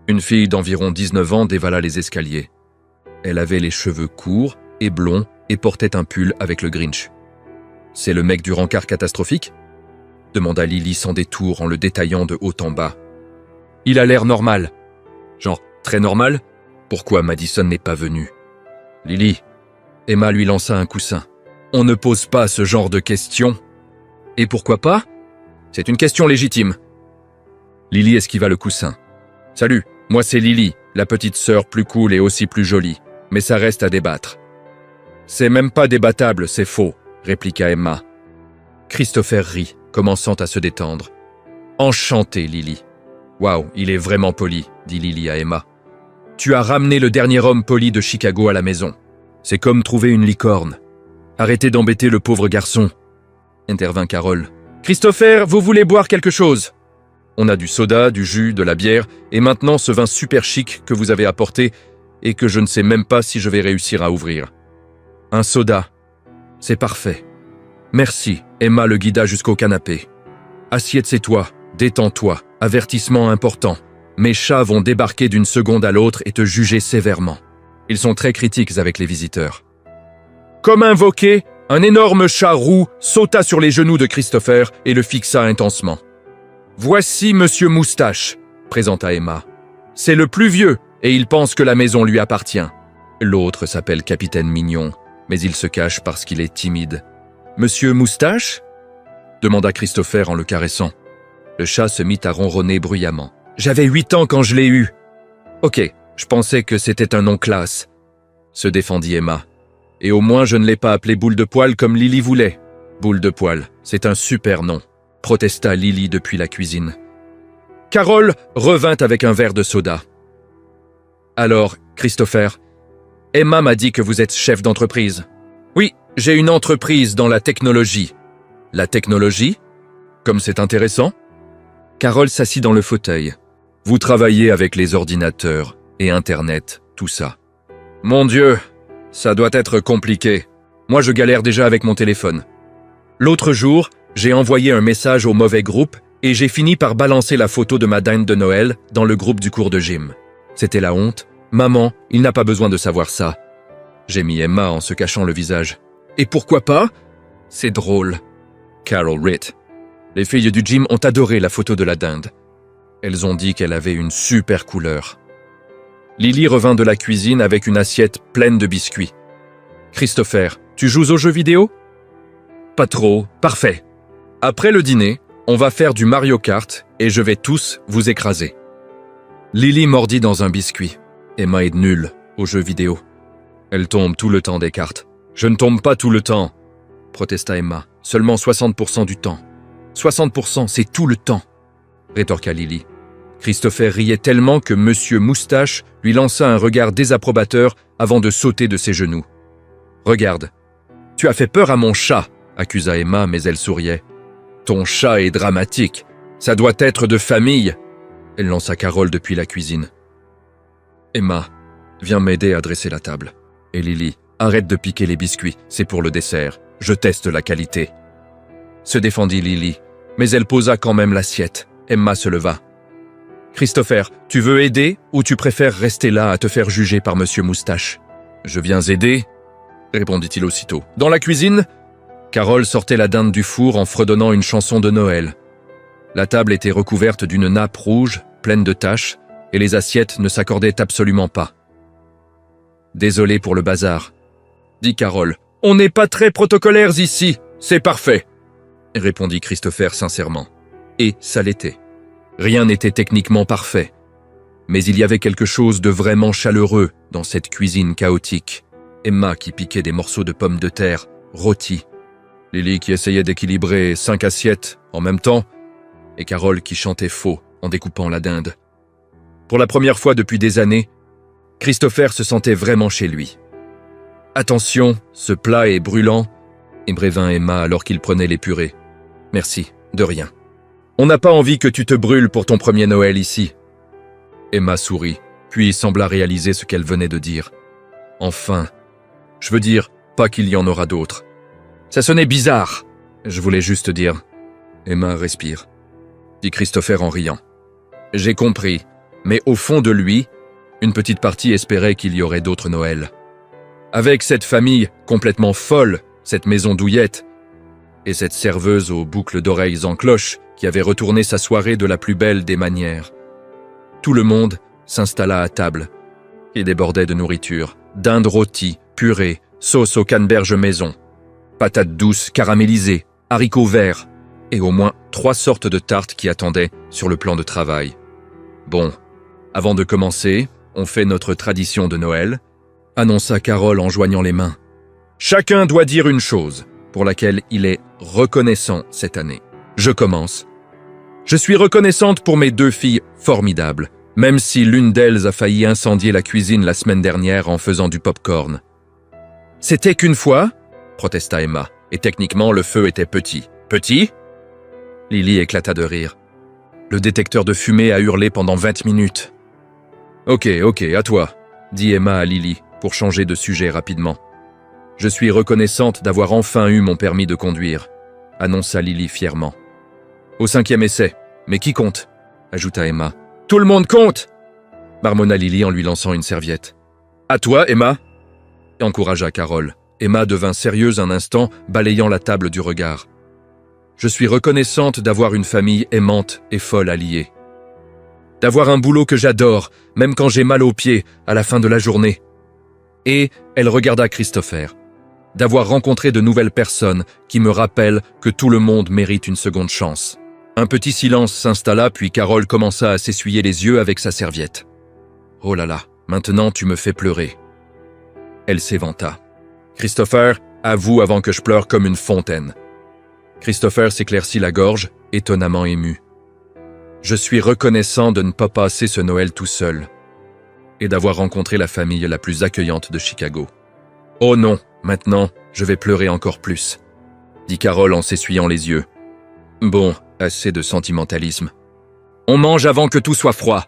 A: Une fille d'environ 19 ans dévala les escaliers. Elle avait les cheveux courts et blonds et portait un pull avec le Grinch. « C'est le mec du rencard catastrophique ?» demanda Lily sans détour en le détaillant de haut en bas. « Il a l'air normal. » « Genre, très normal ? Pourquoi Madison n'est pas venu ?» Lily, Emma lui lança un coussin. On ne pose pas ce genre de questions. Et pourquoi pas? C'est une question légitime. Lily esquiva le coussin. Salut, moi c'est Lily, la petite sœur plus cool et aussi plus jolie. Mais ça reste à débattre. C'est même pas débattable, c'est faux, répliqua Emma. Christopher rit, commençant à se détendre. Enchanté, Lily. Waouh, il est vraiment poli, dit Lily à Emma. Tu as ramené le dernier homme poli de Chicago à la maison. C'est comme trouver une licorne. Arrêtez d'embêter le pauvre garçon, intervint Carole. Christopher, vous voulez boire quelque chose? On a du soda, du jus, de la bière, et maintenant ce vin super chic que vous avez apporté et que je ne sais même pas si je vais réussir à ouvrir. Un soda. C'est parfait. Merci, Emma le guida jusqu'au canapé. Assieds-toi, détends-toi, avertissement important. Mes chats vont débarquer d'une seconde à l'autre et te juger sévèrement. Ils sont très critiques avec les visiteurs. Comme invoqué, un énorme chat roux sauta sur les genoux de Christopher et le fixa intensement. « Voici Monsieur Moustache », présenta Emma. « C'est le plus vieux et il pense que la maison lui appartient. L'autre s'appelle Capitaine Mignon, mais il se cache parce qu'il est timide. « Monsieur Moustache ?» demanda Christopher en le caressant. Le chat se mit à ronronner bruyamment. « J'avais 8 ans quand je l'ai eu. »« Ok, je pensais que c'était un nom classe. » se défendit Emma. « Et au moins je ne l'ai pas appelé Boule de Poil comme Lily voulait. »« Boule de Poil, c'est un super nom. » protesta Lily depuis la cuisine. Carole revint avec un verre de soda. « Alors, Christopher, Emma m'a dit que vous êtes chef d'entreprise. »« Oui, j'ai une entreprise dans la technologie. »« La technologie? Comme c'est intéressant ?» Carole s'assit dans le fauteuil. « Vous travaillez avec les ordinateurs et Internet, tout ça. »« Mon Dieu, ça doit être compliqué. Moi, je galère déjà avec mon téléphone. » L'autre jour, j'ai envoyé un message au mauvais groupe et j'ai fini par balancer la photo de ma dinde de Noël dans le groupe du cours de gym. C'était la honte. Maman, il n'a pas besoin de savoir ça. J'ai mis Emma en se cachant le visage. Et pourquoi pas? C'est drôle. Carol rit. Les filles du gym ont adoré la photo de la dinde. Elles ont dit qu'elle avait une super couleur. Lily revint de la cuisine avec une assiette pleine de biscuits. Christopher, tu joues aux jeux vidéo? Pas trop, parfait. Après le dîner, on va faire du Mario Kart et je vais tous vous écraser. Lily mordit dans un biscuit. Emma est nulle aux jeux vidéo. Elle tombe tout le temps des cartes. Je ne tombe pas tout le temps, protesta Emma. Seulement 60% du temps. 60%, c'est tout le temps, rétorqua Lily. Christopher riait tellement que Monsieur Moustache lui lança un regard désapprobateur avant de sauter de ses genoux. Regarde, tu as fait peur à mon chat, accusa Emma, mais elle souriait. Ton chat est dramatique. Ça doit être de famille. Elle lança Carole depuis la cuisine. Emma, viens m'aider à dresser la table. Et Lily, arrête de piquer les biscuits, c'est pour le dessert. Je teste la qualité. Se défendit Lily, mais elle posa quand même l'assiette. Emma se leva. Christopher, tu veux aider ou tu préfères rester là à te faire juger par Monsieur Moustache? Je viens aider, répondit-il aussitôt. Dans la cuisine, Carole sortait la dinde du four en fredonnant une chanson de Noël. La table était recouverte d'une nappe rouge, pleine de taches, et les assiettes ne s'accordaient absolument pas. « Désolé pour le bazar, » dit Carole. « On n'est pas très protocolaires ici, c'est parfait, » répondit Christopher sincèrement. Et ça l'était. Rien n'était techniquement parfait, mais il y avait quelque chose de vraiment chaleureux dans cette cuisine chaotique. Emma qui piquait des morceaux de pommes de terre rôtis, Lily qui essayait d'équilibrer 5 assiettes en même temps, et Carole qui chantait faux en découpant la dinde. Pour la première fois depuis des années, Christopher se sentait vraiment chez lui. « Attention, ce plat est brûlant », ébrevint Emma alors qu'il prenait les purées. « Merci, de rien. On n'a pas envie que tu te brûles pour ton premier Noël ici. » Emma sourit, puis sembla réaliser ce qu'elle venait de dire. « Enfin, je veux dire, pas qu'il y en aura d'autres. » Ça sonnait bizarre. Je voulais juste dire. Emma respire, dit Christopher en riant. J'ai compris, mais au fond de lui, une petite partie espérait qu'il y aurait d'autres Noëls. Avec cette famille complètement folle, cette maison douillette, et cette serveuse aux boucles d'oreilles en cloche qui avait retourné sa soirée de la plus belle des manières. Tout le monde s'installa à table et débordait de nourriture, dinde rôtie, purée, sauce aux canneberges maison, patates douces caramélisées, haricots verts, et au moins 3 sortes de tartes qui attendaient sur le plan de travail. Bon, avant de commencer, on fait notre tradition de Noël, annonça Carole en joignant les mains. Chacun doit dire une chose pour laquelle il est reconnaissant cette année. Je commence. Je suis reconnaissante pour mes 2 filles formidables, même si l'une d'elles a failli incendier la cuisine la semaine dernière en faisant du pop-corn. C'était qu'une fois, protesta Emma, et techniquement le feu était petit. Petit ? Lily éclata de rire. Le détecteur de fumée a hurlé pendant 20 minutes. Ok, à toi, dit Emma à Lily, pour changer de sujet rapidement. Je suis reconnaissante d'avoir enfin eu mon permis de conduire, annonça Lily fièrement. Au 5e essai, mais qui compte ? Ajouta Emma. Tout le monde compte ! Marmonna Lily en lui lançant une serviette. À toi, Emma ! Encouragea Carole. Emma devint sérieuse un instant, balayant la table du regard. Je suis reconnaissante d'avoir une famille aimante et folle alliée. D'avoir un boulot que j'adore, même quand j'ai mal aux pieds, à la fin de la journée. Et elle regarda Christopher. D'avoir rencontré de nouvelles personnes qui me rappellent que tout le monde mérite une seconde chance. Un petit silence s'installa, puis Carole commença à s'essuyer les yeux avec sa serviette. « Oh là là, maintenant tu me fais pleurer. » Elle s'éventa. « Christopher, avoue avant que je pleure comme une fontaine. » Christopher s'éclaircit la gorge, étonnamment ému. « Je suis reconnaissant de ne pas passer ce Noël tout seul et d'avoir rencontré la famille la plus accueillante de Chicago. »« Oh non, maintenant, je vais pleurer encore plus, » dit Carole en s'essuyant les yeux. « Bon, assez de sentimentalisme. On mange avant que tout soit froid. »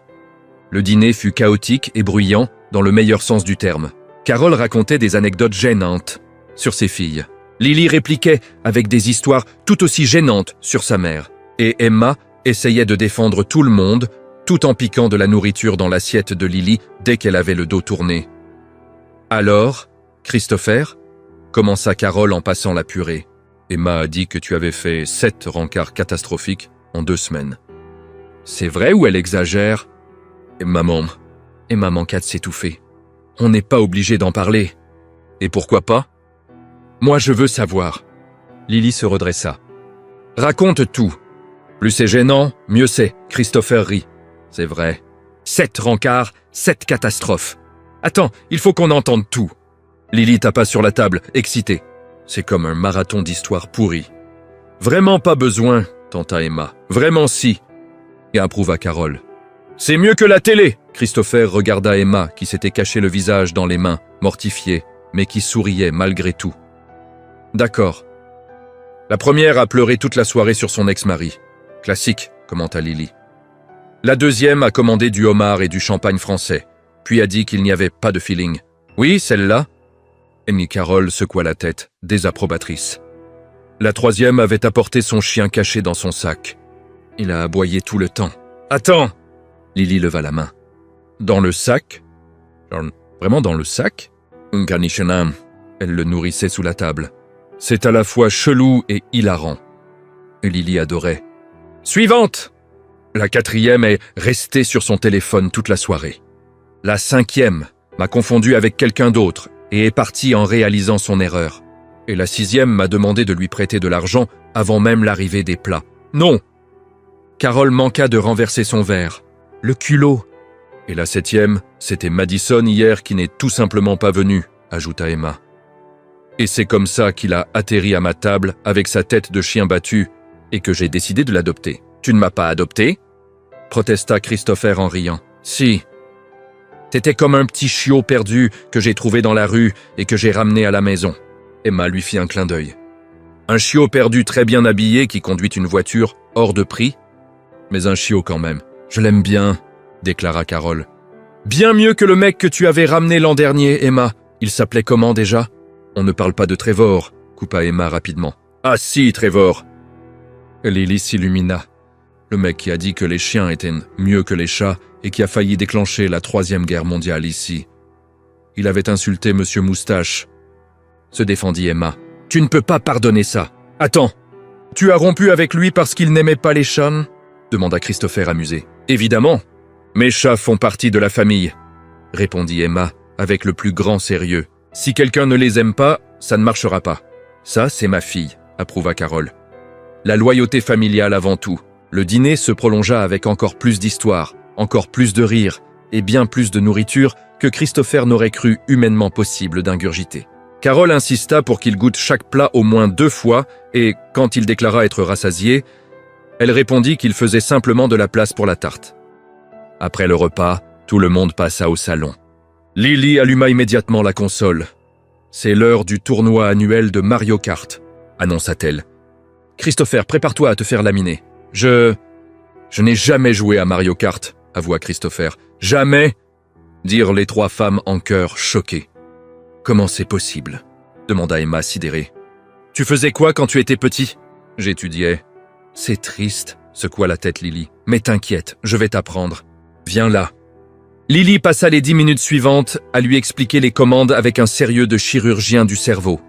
A: Le dîner fut chaotique et bruyant dans le meilleur sens du terme. Carole racontait des anecdotes gênantes sur ses filles. Lily répliquait avec des histoires tout aussi gênantes sur sa mère. Et Emma essayait de défendre tout le monde, tout en piquant de la nourriture dans l'assiette de Lily dès qu'elle avait le dos tourné. « Alors, Christopher ?» commença Carole en passant la purée. « Emma a dit que tu avais fait 7 rencarts catastrophiques en 2 semaines. » « C'est vrai ou elle exagère ?» Emma manqua de s'étouffer. « On n'est pas obligé d'en parler. »« Et pourquoi pas ?»« Moi, je veux savoir. » Lily se redressa. « Raconte tout. Plus c'est gênant, mieux c'est. » Christopher rit. « C'est vrai. 7 rencarts, 7 catastrophes. Attends, il faut qu'on entende tout. » Lily tapa sur la table, excitée. « C'est comme un marathon d'histoires pourries. »« Vraiment pas besoin, » tenta Emma. « Vraiment si. » Et approuva Carole. « C'est mieux que la télé !» Christopher regarda Emma, qui s'était caché le visage dans les mains, mortifiée, mais qui souriait malgré tout. « D'accord. La première a pleuré toute la soirée sur son ex-mari. Classique, commenta Lily. La deuxième a commandé du homard et du champagne français, puis a dit qu'il n'y avait pas de feeling. Oui, celle-là ?» Amy Carole secoua la tête, désapprobatrice. La troisième avait apporté son chien caché dans son sac. Il a aboyé tout le temps. « Attends !» Lily leva la main. « Dans le sac ? Vraiment dans le sac ?» Elle le nourrissait sous la table. C'est à la fois chelou et hilarant. Et Lily adorait. « Suivante !» La quatrième est restée sur son téléphone toute la soirée. La cinquième m'a confondu avec quelqu'un d'autre et est partie en réalisant son erreur. Et la sixième m'a demandé de lui prêter de l'argent avant même l'arrivée des plats. Non ! Carole manqua de renverser son verre. Le culot. Et la septième, c'était Madison hier qui n'est tout simplement pas venu, ajouta Emma. Et c'est comme ça qu'il a atterri à ma table avec sa tête de chien battu et que j'ai décidé de l'adopter. Tu ne m'as pas adopté ? Protesta Christopher en riant. Si. T'étais comme un petit chiot perdu que j'ai trouvé dans la rue et que j'ai ramené à la maison. Emma lui fit un clin d'œil. Un chiot perdu très bien habillé qui conduit une voiture hors de prix ? Mais un chiot quand même. Je l'aime bien, déclara Carole. Bien mieux que le mec que tu avais ramené l'an dernier, Emma. Il s'appelait comment déjà ? On ne parle pas de Trevor, coupa Emma rapidement. Ah si, Trevor. Lily s'illumina. Le mec qui a dit que les chiens étaient mieux que les chats et qui a failli déclencher la 3e guerre mondiale ici. Il avait insulté Monsieur Moustache. Se défendit Emma. Tu ne peux pas pardonner ça. Attends, tu as rompu avec lui parce qu'il n'aimait pas les chats ? Demanda Christopher amusé. Évidemment. Mes chats font partie de la famille, répondit Emma avec le plus grand sérieux. Si quelqu'un ne les aime pas, ça ne marchera pas. Ça, c'est ma fille, approuva Carole. La loyauté familiale avant tout. Le dîner se prolongea avec encore plus d'histoires, encore plus de rires et bien plus de nourriture que Christopher n'aurait cru humainement possible d'ingurgiter. Carole insista pour qu'il goûte chaque plat au moins 2 fois et, quand il déclara être rassasié, elle répondit qu'il faisait simplement de la place pour la tarte. Après le repas, tout le monde passa au salon. Lily alluma immédiatement la console. « C'est l'heure du tournoi annuel de Mario Kart », annonça-t-elle. « Christopher, prépare-toi à te faire laminer. Je n'ai jamais joué à Mario Kart, avoua Christopher. Jamais, dirent les 3 femmes en chœur, choquées. Comment c'est possible? Demanda Emma sidérée. Tu faisais quoi quand tu étais petit? J'étudiais. C'est triste, secoua la tête Lily. Mais t'inquiète, je vais t'apprendre. Viens là. Lily passa les 10 minutes suivantes à lui expliquer les commandes avec un sérieux de chirurgien du cerveau.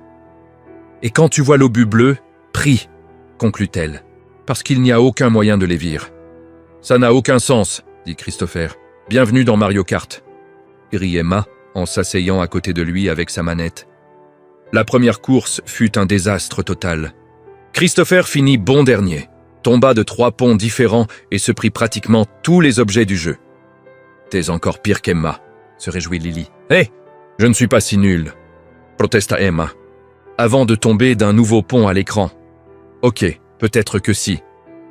A: Et quand tu vois l'obus bleu, prie, conclut-elle. Parce qu'il n'y a aucun moyen de les virer. Ça n'a aucun sens, dit Christopher. Bienvenue dans Mario Kart. Rit Emma en s'asseyant à côté de lui avec sa manette. La première course fut un désastre total. Christopher finit bon dernier, tomba de 3 ponts différents et se prit pratiquement tous les objets du jeu. T'es encore pire qu'Emma, se réjouit Lily. Hé, je ne suis pas si nul, protesta Emma, avant de tomber d'un nouveau pont à l'écran. Ok. Peut-être que si.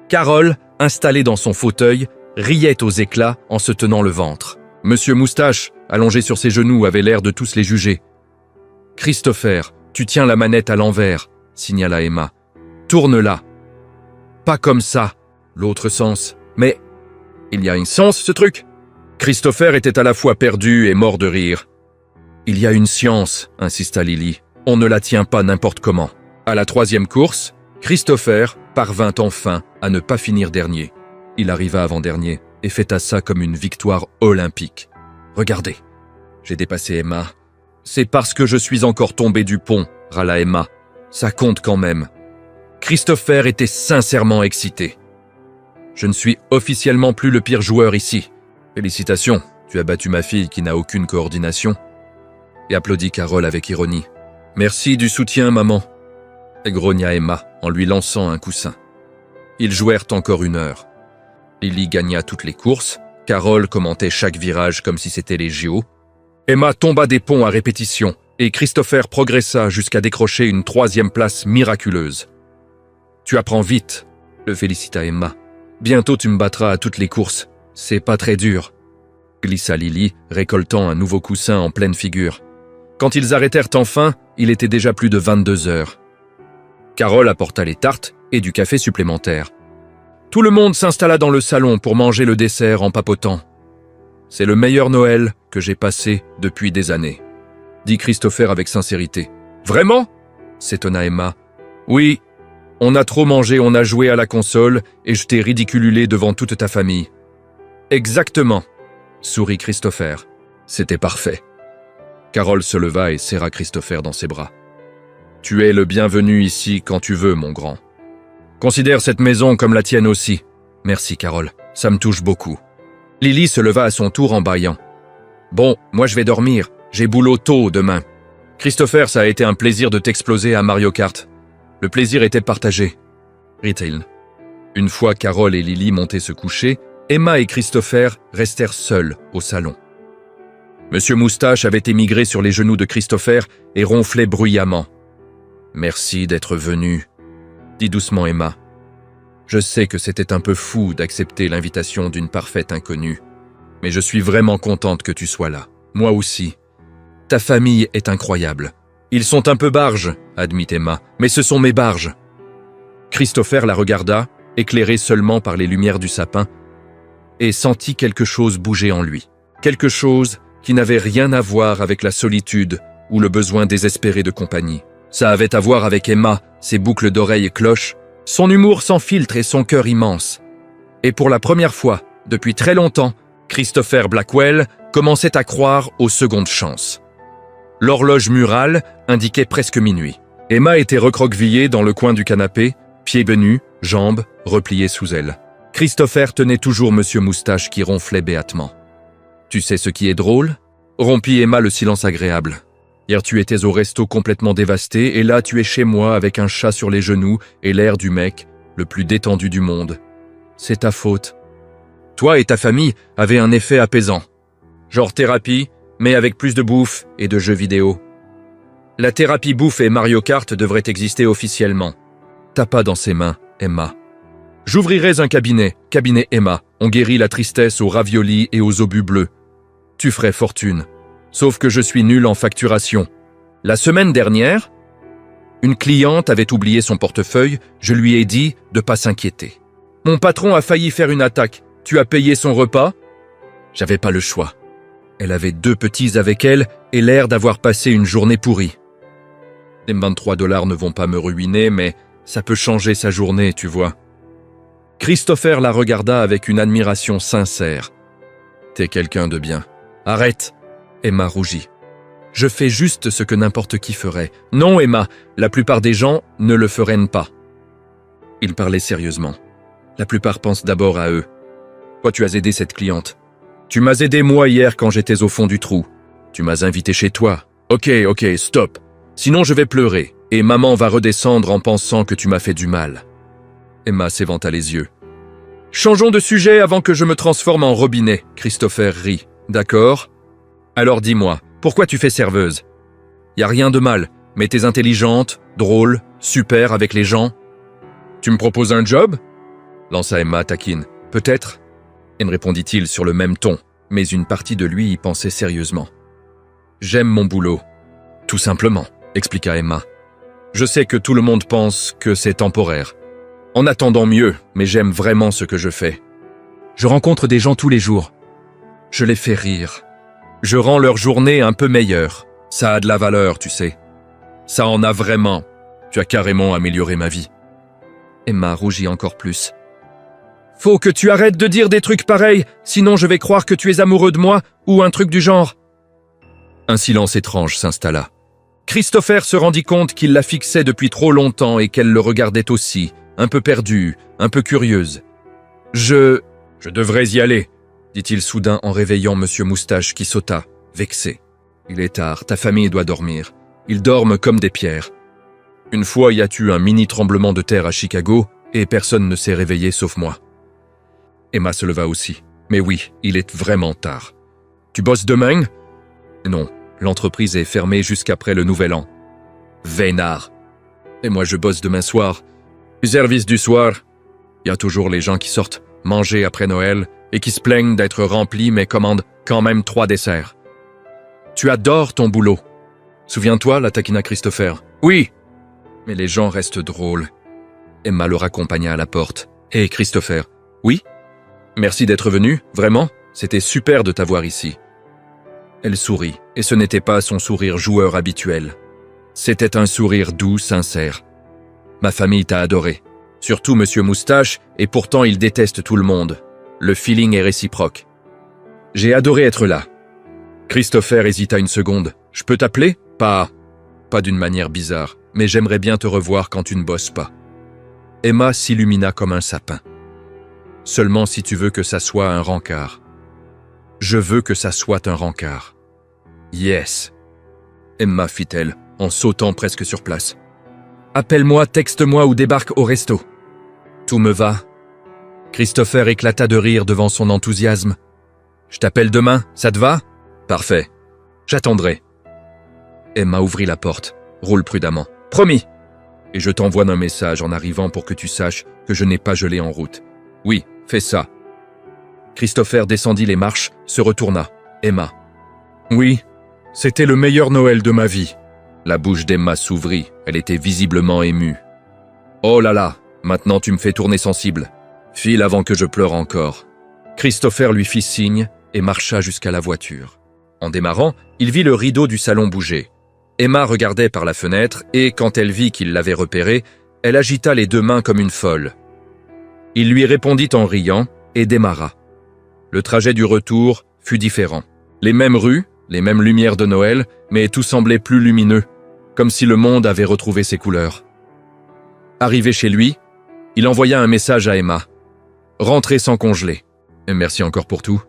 A: Carole, installée dans son fauteuil, riait aux éclats en se tenant le ventre. Monsieur Moustache, allongé sur ses genoux, avait l'air de tous les juger. « Christopher, tu tiens la manette à l'envers », signala Emma. « Tourne-la. »« Pas comme ça. » L'autre sens. « Mais il y a un sens, ce truc ?» Christopher était à la fois perdu et mort de rire. « Il y a une science, » insista Lily. « On ne la tient pas n'importe comment. » À la 3e course, Christopher parvint enfin à ne pas finir dernier. Il arriva avant-dernier et fêta ça comme une victoire olympique. « Regardez, j'ai dépassé Emma. »« C'est parce que je suis encore tombé du pont, » râla Emma. « Ça compte quand même. » Christopher était sincèrement excité. « Je ne suis officiellement plus le pire joueur ici. Félicitations, tu as battu ma fille qui n'a aucune coordination. » Et applaudit Carole avec ironie. « Merci du soutien, maman. » grogna Emma en lui lançant un coussin. Ils jouèrent encore 1 heure. Lily gagna toutes les courses, Carole commentait chaque virage comme si c'était les JO. Emma tomba des ponts à répétition et Christopher progressa jusqu'à décrocher une 3e place miraculeuse. « Tu apprends vite, » le félicita Emma. « Bientôt tu me battras à toutes les courses. C'est pas très dur. » glissa Lily, récoltant un nouveau coussin en pleine figure. Quand ils arrêtèrent enfin, il était déjà plus de 22 heures. Carole apporta les tartes et du café supplémentaire. Tout le monde s'installa dans le salon pour manger le dessert en papotant. « C'est le meilleur Noël que j'ai passé depuis des années, » dit Christopher avec sincérité. « Vraiment ?» s'étonna Emma. « Oui, on a trop mangé, on a joué à la console et je t'ai ridicululé devant toute ta famille. »« Exactement, » sourit Christopher. C'était parfait. Carole se leva et serra Christopher dans ses bras. Tu es le bienvenu ici quand tu veux, mon grand. Considère cette maison comme la tienne aussi. Merci, Carole, ça me touche beaucoup. Lily se leva à son tour en bâillant. Bon, moi je vais dormir, j'ai boulot tôt demain. Christopher, ça a été un plaisir de t'exploser à Mario Kart. Le plaisir était partagé. Retail. Une fois Carole et Lily montés se coucher, Emma et Christopher restèrent seuls au salon. Monsieur Moustache avait émigré sur les genoux de Christopher et ronflait bruyamment. « Merci d'être venu, » dit doucement Emma. « Je sais que c'était un peu fou d'accepter l'invitation d'une parfaite inconnue, mais je suis vraiment contente que tu sois là. Moi aussi. Ta famille est incroyable. Ils sont un peu barges, admit Emma, mais ce sont mes barges. » Christopher la regarda, éclairé seulement par les lumières du sapin, et sentit quelque chose bouger en lui. Quelque chose qui n'avait rien à voir avec la solitude ou le besoin désespéré de compagnie. Ça avait à voir avec Emma, ses boucles d'oreilles cloches, son humour sans filtre et son cœur immense. Et pour la première fois, depuis très longtemps, Christopher Blackwell commençait à croire aux secondes chances. L'horloge murale indiquait presque minuit. Emma était recroquevillée dans le coin du canapé, pieds nus, jambes repliées sous elle. Christopher tenait toujours Monsieur Moustache qui ronflait béatement. « Tu sais ce qui est drôle ?» rompit Emma le silence agréable. « Hier tu étais au resto complètement dévasté et là tu es chez moi avec un chat sur les genoux et l'air du mec le plus détendu du monde. C'est ta faute. Toi et ta famille avez un effet apaisant. Genre thérapie, mais avec plus de bouffe et de jeux vidéo. La thérapie bouffe et Mario Kart devraient exister officiellement. T'as pas dans ses mains, Emma. J'ouvrirai un cabinet Emma. On guérit la tristesse aux raviolis et aux obus bleus. Tu ferais fortune. Sauf que je suis nul en facturation. La semaine dernière, une cliente avait oublié son portefeuille, je lui ai dit de pas s'inquiéter. Mon patron a failli faire une attaque. Tu as payé son repas? J'avais pas le choix. Elle avait 2 petits avec elle et l'air d'avoir passé une journée pourrie. Les 23 $ ne vont pas me ruiner, mais ça peut changer sa journée, tu vois. Christopher la regarda avec une admiration sincère. T'es quelqu'un de bien. Arrête! Emma rougit. Je fais juste ce que n'importe qui ferait. Non, Emma, la plupart des gens ne le feraient pas. Il parlait sérieusement. La plupart pensent d'abord à eux. Toi, tu as aidé cette cliente. Tu m'as aidé moi hier quand j'étais au fond du trou. Tu m'as invité chez toi. Ok, stop. Sinon je vais pleurer, et maman va redescendre en pensant que tu m'as fait du mal. Emma s'éventa les yeux. Changeons de sujet avant que je me transforme en robinet, Christopher rit. D'accord? Alors dis-moi, pourquoi tu fais serveuse? Y a rien de mal, mais t'es intelligente, drôle, super avec les gens. Tu me proposes un job? Lança Emma taquine. Peut-être? Et répondit-il sur le même ton, mais une partie de lui y pensait sérieusement. J'aime mon boulot. Tout simplement, expliqua Emma. Je sais que tout le monde pense que c'est temporaire. En attendant mieux, mais j'aime vraiment ce que je fais. Je rencontre des gens tous les jours. Je les fais rire. Je rends leur journée un peu meilleure. Ça a de la valeur, tu sais. Ça en a vraiment. Tu as carrément amélioré ma vie. Emma rougit encore plus. Faut que tu arrêtes de dire des trucs pareils, sinon je vais croire que tu es amoureux de moi ou un truc du genre. Un silence étrange s'installa. Christopher se rendit compte qu'il la fixait depuis trop longtemps et qu'elle le regardait aussi, un peu perdue, un peu curieuse. Je devrais y aller, dit-il soudain en réveillant Monsieur Moustache qui sauta, vexé. Il est tard, ta famille doit dormir. Ils dorment comme des pierres. Une fois y a-tu un mini tremblement de terre à Chicago et personne ne s'est réveillé sauf moi. Emma se leva aussi. Mais oui, il est vraiment tard. Tu bosses demain? Non, l'entreprise est fermée jusqu'après le nouvel an. Vénard. Et moi je bosse demain soir. Service du soir. Y a toujours les gens qui sortent manger après Noël et qui se plaignent d'être remplis mais commandent quand même 3 desserts. Tu adores ton boulot. Souviens-toi, la taquina Christopher. Oui. Mais les gens restent drôles. Emma le raccompagna à la porte. Hé, Christopher. Oui? Merci d'être venu, vraiment. C'était super de t'avoir ici. Elle sourit, et ce n'était pas son sourire joueur habituel. C'était un sourire doux, sincère. Ma famille t'a adoré. Surtout Monsieur Moustache, et pourtant il déteste tout le monde. Le feeling est réciproque. J'ai adoré être là. Christopher hésita une seconde. Je peux t'appeler? Pas d'une manière bizarre, mais j'aimerais bien te revoir quand tu ne bosses pas. Emma s'illumina comme un sapin. Seulement si tu veux que ça soit un rencard. Je veux que ça soit un rencard. Yes. Emma fit-elle, en sautant presque sur place. Appelle-moi, texte-moi ou débarque au resto. Tout me va. Christopher éclata de rire devant son enthousiasme. Je t'appelle demain, ça te va? Parfait. J'attendrai. Emma ouvrit la porte. Roule prudemment. Promis. Et je t'envoie un message en arrivant pour que tu saches que je n'ai pas gelé en route. Oui, fais ça. Christopher descendit les marches, se retourna. Emma. Oui, c'était le meilleur Noël de ma vie. La bouche d'Emma s'ouvrit, elle était visiblement émue. Oh là là, maintenant tu me fais tourner sensible. File avant que je pleure encore. Christopher lui fit signe et marcha jusqu'à la voiture. En démarrant, il vit le rideau du salon bouger. Emma regardait par la fenêtre et, quand elle vit qu'il l'avait repéré, elle agita les 2 mains comme une folle. Il lui répondit en riant et démarra. Le trajet du retour fut différent. Les mêmes rues, les mêmes lumières de Noël, mais tout semblait plus lumineux, comme si le monde avait retrouvé ses couleurs. Arrivé chez lui, il envoya un message à Emma. « Rentrez sans congeler. Merci encore pour tout. »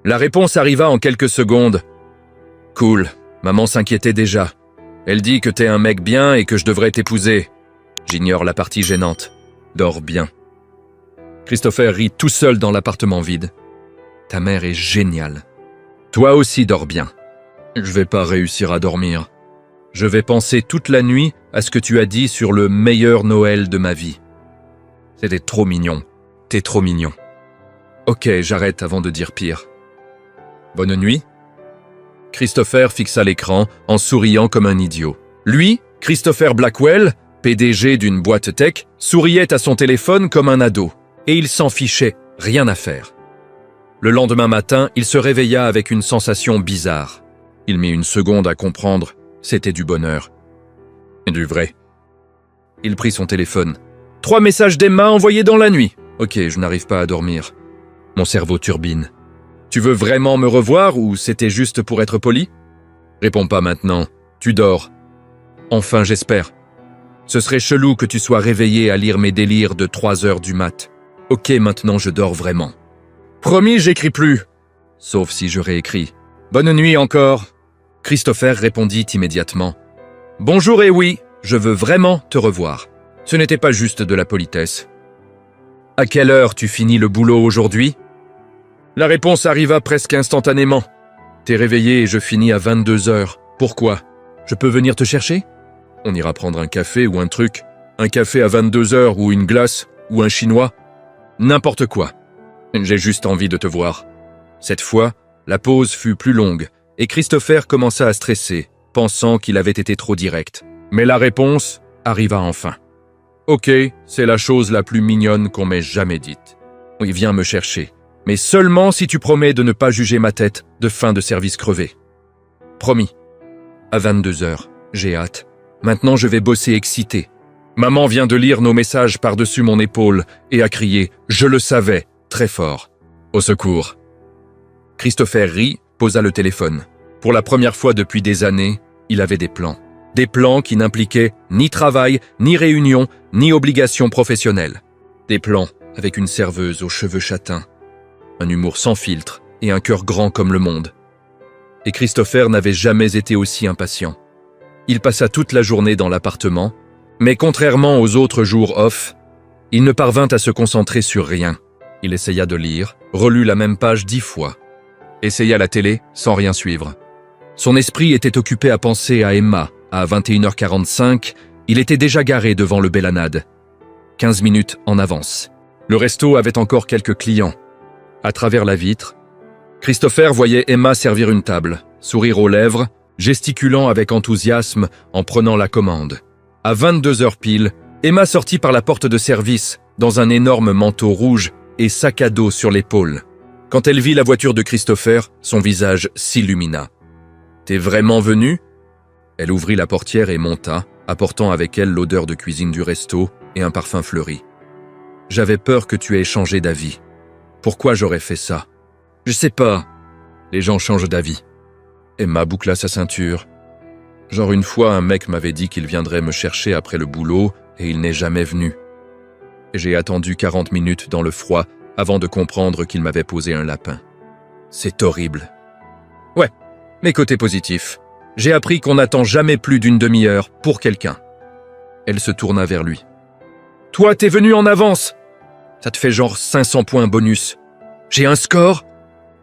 A: La réponse arriva en quelques secondes. « Cool, maman s'inquiétait déjà. Elle dit que t'es un mec bien et que je devrais t'épouser. J'ignore la partie gênante. Dors bien. Christopher rit tout seul dans l'appartement vide. Ta mère est géniale. Toi aussi dors bien. Je vais pas réussir à dormir. Je vais penser toute la nuit à ce que tu as dit sur le meilleur Noël de ma vie. C'était trop mignon. T'es trop mignon. Ok, j'arrête avant de dire pire. Bonne nuit. Christopher fixa l'écran en souriant comme un idiot. Lui, Christopher Blackwell, PDG d'une boîte tech, souriait à son téléphone comme un ado. Et il s'en fichait, rien à faire. Le lendemain matin, il se réveilla avec une sensation bizarre. Il mit une seconde à comprendre, c'était du bonheur. Du vrai. Il prit son téléphone. 3 messages d'Emma envoyés dans la nuit. Ok, je n'arrive pas à dormir. Mon cerveau turbine. Tu veux vraiment me revoir ou c'était juste pour être poli? Réponds pas maintenant. Tu dors. Enfin, j'espère. Ce serait chelou que tu sois réveillé à lire mes délires de 3 heures du mat. Ok, maintenant je dors vraiment. Promis, j'écris plus. Sauf si je réécris. Bonne nuit encore. Christopher répondit immédiatement. Bonjour et oui, je veux vraiment te revoir. Ce n'était pas juste de la politesse. À quelle heure tu finis le boulot aujourd'hui? La réponse arriva presque instantanément. T'es réveillé et je finis à 22 heures. Pourquoi? Je peux venir te chercher? On ira prendre un café ou un truc. Un café à 22 heures ou une glace ou un chinois. N'importe quoi. J'ai juste envie de te voir. Cette fois, la pause fut plus longue et Christopher commença à stresser, pensant qu'il avait été trop direct. Mais la réponse arriva enfin. Ok, c'est la chose la plus mignonne qu'on m'ait jamais dite. Oui, viens me chercher. Mais seulement si tu promets de ne pas juger ma tête de fin de service crevé. Promis. À 22 heures, j'ai hâte. Maintenant je vais bosser excité. Maman vient de lire nos messages par-dessus mon épaule et a crié « Je le savais » très fort. Au secours. Christopher rit, posa le téléphone. Pour la première fois depuis des années, il avait des plans. Des plans qui n'impliquaient ni travail, ni réunion, ni obligation professionnelle. Des plans avec une serveuse aux cheveux châtains, un humour sans filtre et un cœur grand comme le monde. Et Christopher n'avait jamais été aussi impatient. Il passa toute la journée dans l'appartement, mais contrairement aux autres jours off, il ne parvint à se concentrer sur rien. Il essaya de lire, relut la même page 10 fois. Essaya la télé sans rien suivre. Son esprit était occupé à penser à Emma. À 21h45, il était déjà garé devant le Bellanade. 15 minutes en avance. Le resto avait encore quelques clients. À travers la vitre, Christopher voyait Emma servir une table, sourire aux lèvres, gesticulant avec enthousiasme en prenant la commande. À 22h pile, Emma sortit par la porte de service, dans un énorme manteau rouge et sac à dos sur l'épaule. Quand elle vit la voiture de Christopher, son visage s'illumina. « T'es vraiment venu ?» Elle ouvrit la portière et monta, apportant avec elle l'odeur de cuisine du resto et un parfum fleuri. « J'avais peur que tu aies changé d'avis. Pourquoi j'aurais fait ça? Je sais pas. Les gens changent d'avis. » Emma boucla sa ceinture. Genre une fois, un mec m'avait dit qu'il viendrait me chercher après le boulot et il n'est jamais venu. J'ai attendu 40 minutes dans le froid avant de comprendre qu'il m'avait posé un lapin. C'est horrible. Ouais, mais côté positif. J'ai appris qu'on n'attend jamais plus d'une demi-heure pour quelqu'un. Elle se tourna vers lui. « Toi, t'es venu en avance. Ça te fait genre 500 points bonus. J'ai un score ?»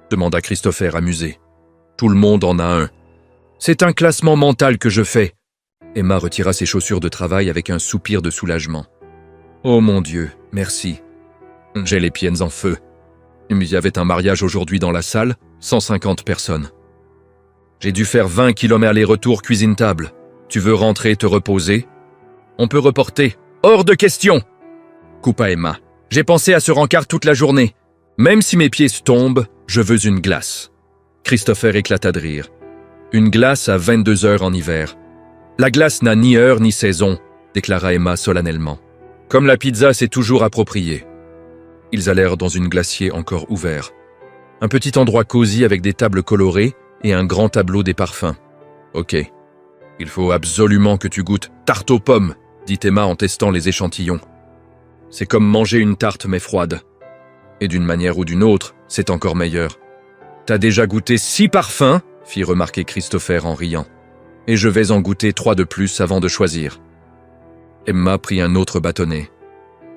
A: demanda Christopher amusé. « Tout le monde en a un. C'est un classement mental que je fais. » Emma retira ses chaussures de travail avec un soupir de soulagement. « Oh mon Dieu, merci. J'ai les pieds en feu. Il y avait un mariage aujourd'hui dans la salle, 150 personnes. J'ai dû faire 20 km aller-retour cuisine-table. Tu veux rentrer te reposer? On peut reporter. Hors de question! Coupa Emma. J'ai pensé à ce rencard toute la journée. Même si mes pieds tombent, je veux une glace. Christopher éclata de rire. Une glace à 22 heures en hiver. La glace n'a ni heure ni saison, déclara Emma solennellement. Comme la pizza, c'est toujours approprié. Ils allèrent dans une glacier encore ouvert. Un petit endroit cosy avec des tables colorées et un grand tableau des parfums. Ok. Il faut absolument que tu goûtes tarte aux pommes, dit Emma en testant les échantillons. C'est comme manger une tarte mais froide. Et d'une manière ou d'une autre, c'est encore meilleur. T'as déjà goûté 6 parfums, fit remarquer Christopher en riant. et je vais en goûter 3 de plus avant de choisir. Emma prit un autre bâtonnet.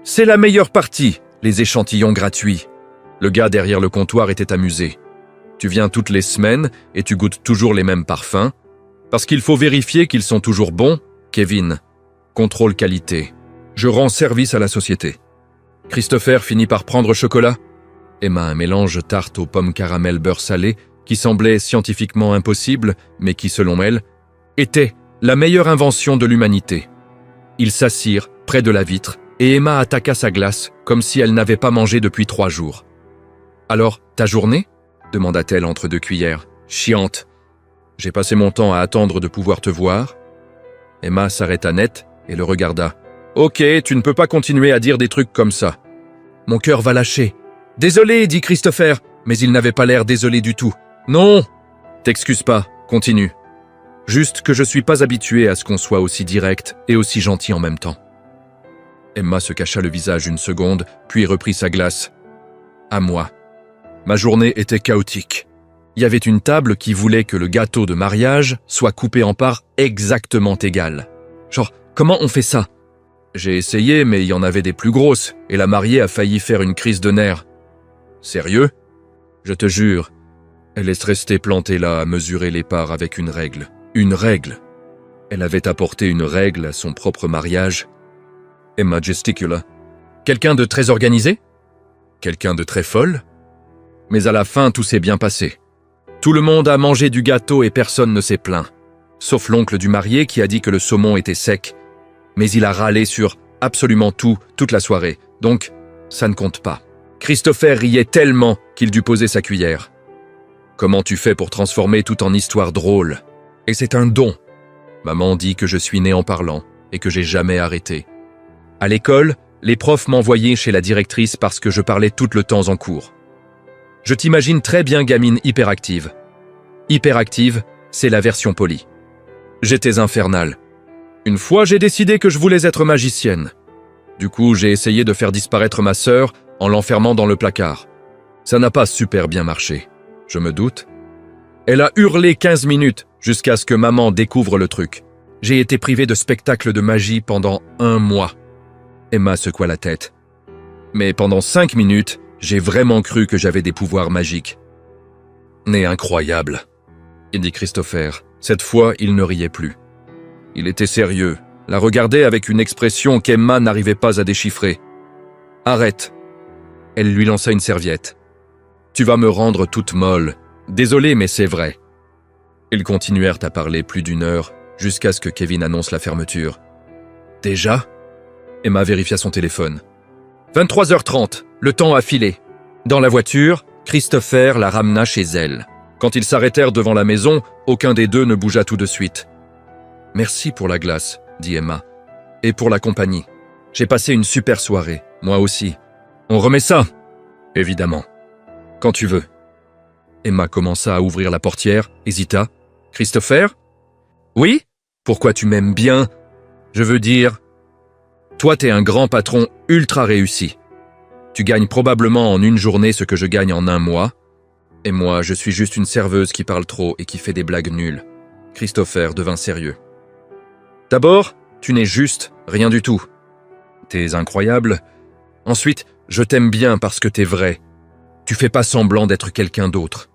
A: C'est la meilleure partie, les échantillons gratuits. Le gars derrière le comptoir était amusé. Tu viens toutes les semaines et tu goûtes toujours les mêmes parfums. Parce qu'il faut vérifier qu'ils sont toujours bons, Kevin. Contrôle qualité. Je rends service à la société. Christopher finit par prendre chocolat. Emma un mélange tarte aux pommes caramel beurre salé qui semblait scientifiquement impossible, mais qui, selon elle, était la meilleure invention de l'humanité. Ils s'assirent près de la vitre et Emma attaqua sa glace comme si elle n'avait pas mangé depuis 3 jours. « Alors, ta journée ?» demanda-t-elle entre 2 cuillères. « Chiante. J'ai passé mon temps à attendre de pouvoir te voir. » Emma s'arrêta net et le regarda. « Ok, tu ne peux pas continuer à dire des trucs comme ça. » « Mon cœur va lâcher. »« Désolé, dit Christopher, mais il n'avait pas l'air désolé du tout. »« Non !»« T'excuse pas, continue. Juste que je suis pas habitué à ce qu'on soit aussi direct et aussi gentil en même temps. » Emma se cacha le visage une seconde, puis reprit sa glace. « À moi. » Ma journée était chaotique. Il y avait une table qui voulait que le gâteau de mariage soit coupé en parts exactement égales. Genre, comment on fait ça ? J'ai essayé, mais il y en avait des plus grosses, et la mariée a failli faire une crise de nerfs. Sérieux ? Je te jure. Elle est restée plantée là à mesurer les parts avec une règle. Une règle. Elle avait apporté une règle à son propre mariage. Emma gesticula. Quelqu'un de très organisé ? Quelqu'un de très folle ? Mais à la fin, tout s'est bien passé. Tout le monde a mangé du gâteau et personne ne s'est plaint. Sauf l'oncle du marié qui a dit que le saumon était sec. Mais il a râlé sur absolument tout, toute la soirée. Donc, ça ne compte pas. Christopher riait tellement qu'il dut poser sa cuillère. Comment tu fais pour transformer tout en histoire drôle ? Et c'est un don. Maman dit que je suis né en parlant et que j'ai jamais arrêté. À l'école, les profs m'envoyaient chez la directrice parce que je parlais tout le temps en cours. Je t'imagine très bien gamine hyperactive. Hyperactive, c'est la version polie. J'étais infernale. Une fois, j'ai décidé que je voulais être magicienne. Du coup, j'ai essayé de faire disparaître ma sœur en l'enfermant dans le placard. Ça n'a pas super bien marché, je me doute. Elle a hurlé 15 minutes jusqu'à ce que maman découvre le truc. J'ai été privé de spectacle de magie pendant 1 mois. Emma secoua la tête. Mais pendant 5 minutes, j'ai vraiment cru que j'avais des pouvoirs magiques. Né incroyable, dit Christopher. Cette fois, il ne riait plus. Il était sérieux, la regardait avec une expression qu'Emma n'arrivait pas à déchiffrer. « Arrête !» Elle lui lança une serviette. « Tu vas me rendre toute molle. Désolé, mais c'est vrai. » Ils continuèrent à parler plus d'1 heure, jusqu'à ce que Kevin annonce la fermeture. « Déjà ?» Emma vérifia son téléphone. « 23h30, le temps a filé. » Dans la voiture, Christopher la ramena chez elle. Quand ils s'arrêtèrent devant la maison, aucun des deux ne bougea tout de suite. « Merci pour la glace, » dit Emma. « Et pour la compagnie. J'ai passé une super soirée, moi aussi. On remet ça ?»« Évidemment. Quand tu veux. » Emma commença à ouvrir la portière, hésita. « Christopher ?»« Oui ? Pourquoi tu m'aimes bien ? Je veux dire, toi t'es un grand patron ultra réussi. Tu gagnes probablement en 1 journée ce que je gagne en 1 mois. Et moi, je suis juste une serveuse qui parle trop et qui fait des blagues nulles. » Christopher devint sérieux. D'abord, tu n'es juste rien du tout. T'es incroyable. Ensuite, je t'aime bien parce que t'es vrai. Tu fais pas semblant d'être quelqu'un d'autre.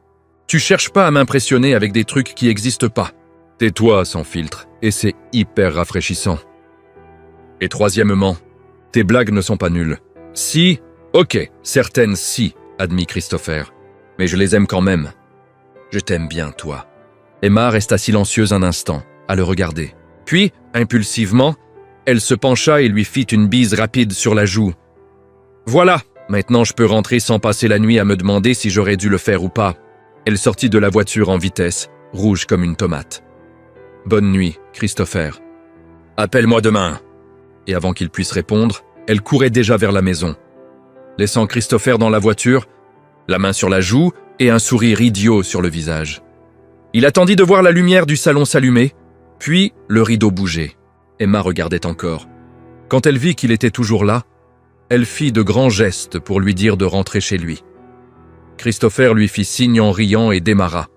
A: Tu cherches pas à m'impressionner avec des trucs qui existent pas. T'es toi sans filtre, et c'est hyper rafraîchissant. Et troisièmement, tes blagues ne sont pas nulles. Si, ok, certaines si, admit Christopher. Mais je les aime quand même. Je t'aime bien, toi. Emma resta silencieuse un instant, à le regarder. Puis, impulsivement, elle se pencha et lui fit une bise rapide sur la joue. « Voilà, maintenant je peux rentrer sans passer la nuit à me demander si j'aurais dû le faire ou pas. » Elle sortit de la voiture en vitesse, rouge comme une tomate. « Bonne nuit, Christopher. Appelle-moi demain. » Et avant qu'il puisse répondre, elle courait déjà vers la maison. Laissant Christopher dans la voiture, la main sur la joue et un sourire idiot sur le visage. Il attendit de voir la lumière du salon s'allumer, puis le rideau bouger. Emma regardait encore. Quand elle vit qu'il était toujours là, elle fit de grands gestes pour lui dire de rentrer chez lui. Christopher lui fit signe en riant et démarra.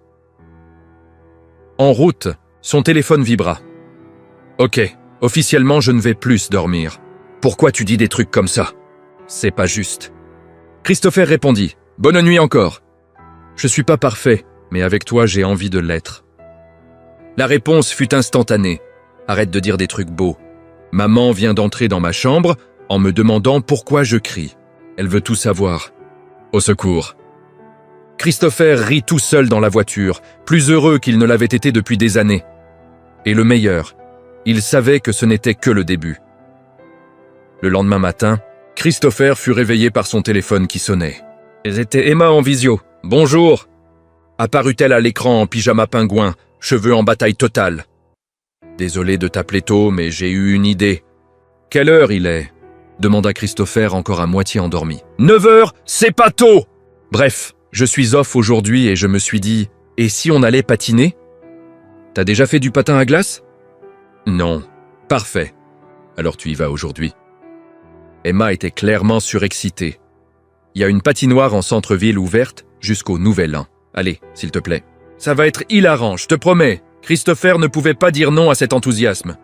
A: En route, Son téléphone vibra. « Ok, officiellement je ne vais plus dormir. Pourquoi tu dis des trucs comme ça? C'est pas juste. » Christopher répondit. « Bonne nuit encore. Je suis pas parfait, mais avec toi j'ai envie de l'être. » La réponse fut instantanée. « Arrête de dire des trucs beaux. Maman vient d'entrer dans ma chambre en me demandant pourquoi je crie. Elle veut tout savoir. Au secours. » Christopher rit tout seul dans la voiture, plus heureux qu'il ne l'avait été depuis des années. Et le meilleur, il savait que ce n'était que le début. Le lendemain matin, Christopher fut réveillé par son téléphone qui sonnait. C'était Emma en visio. « Bonjour !» Apparut-elle à l'écran en pyjama pingouin, cheveux en bataille totale. « Désolé de t'appeler tôt, mais j'ai eu une idée. »« Quelle heure il est ?» demanda Christopher encore à moitié endormi. « 9 heures, c'est pas tôt !» Bref, je suis off aujourd'hui et je me suis dit « Et si on allait patiner ?» T'as déjà fait du patin à glace? Non. Parfait. Alors tu y vas aujourd'hui. Emma était clairement surexcitée. Il y a une patinoire en centre-ville ouverte jusqu'au Nouvel An. Allez, s'il te plaît. Ça va être hilarant, je te promets. Christopher ne pouvait pas dire non à cet enthousiasme.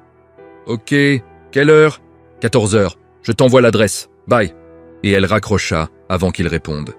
A: Ok, quelle heure? 14 heures. Je t'envoie l'adresse. Bye. Et elle raccrocha avant qu'il réponde.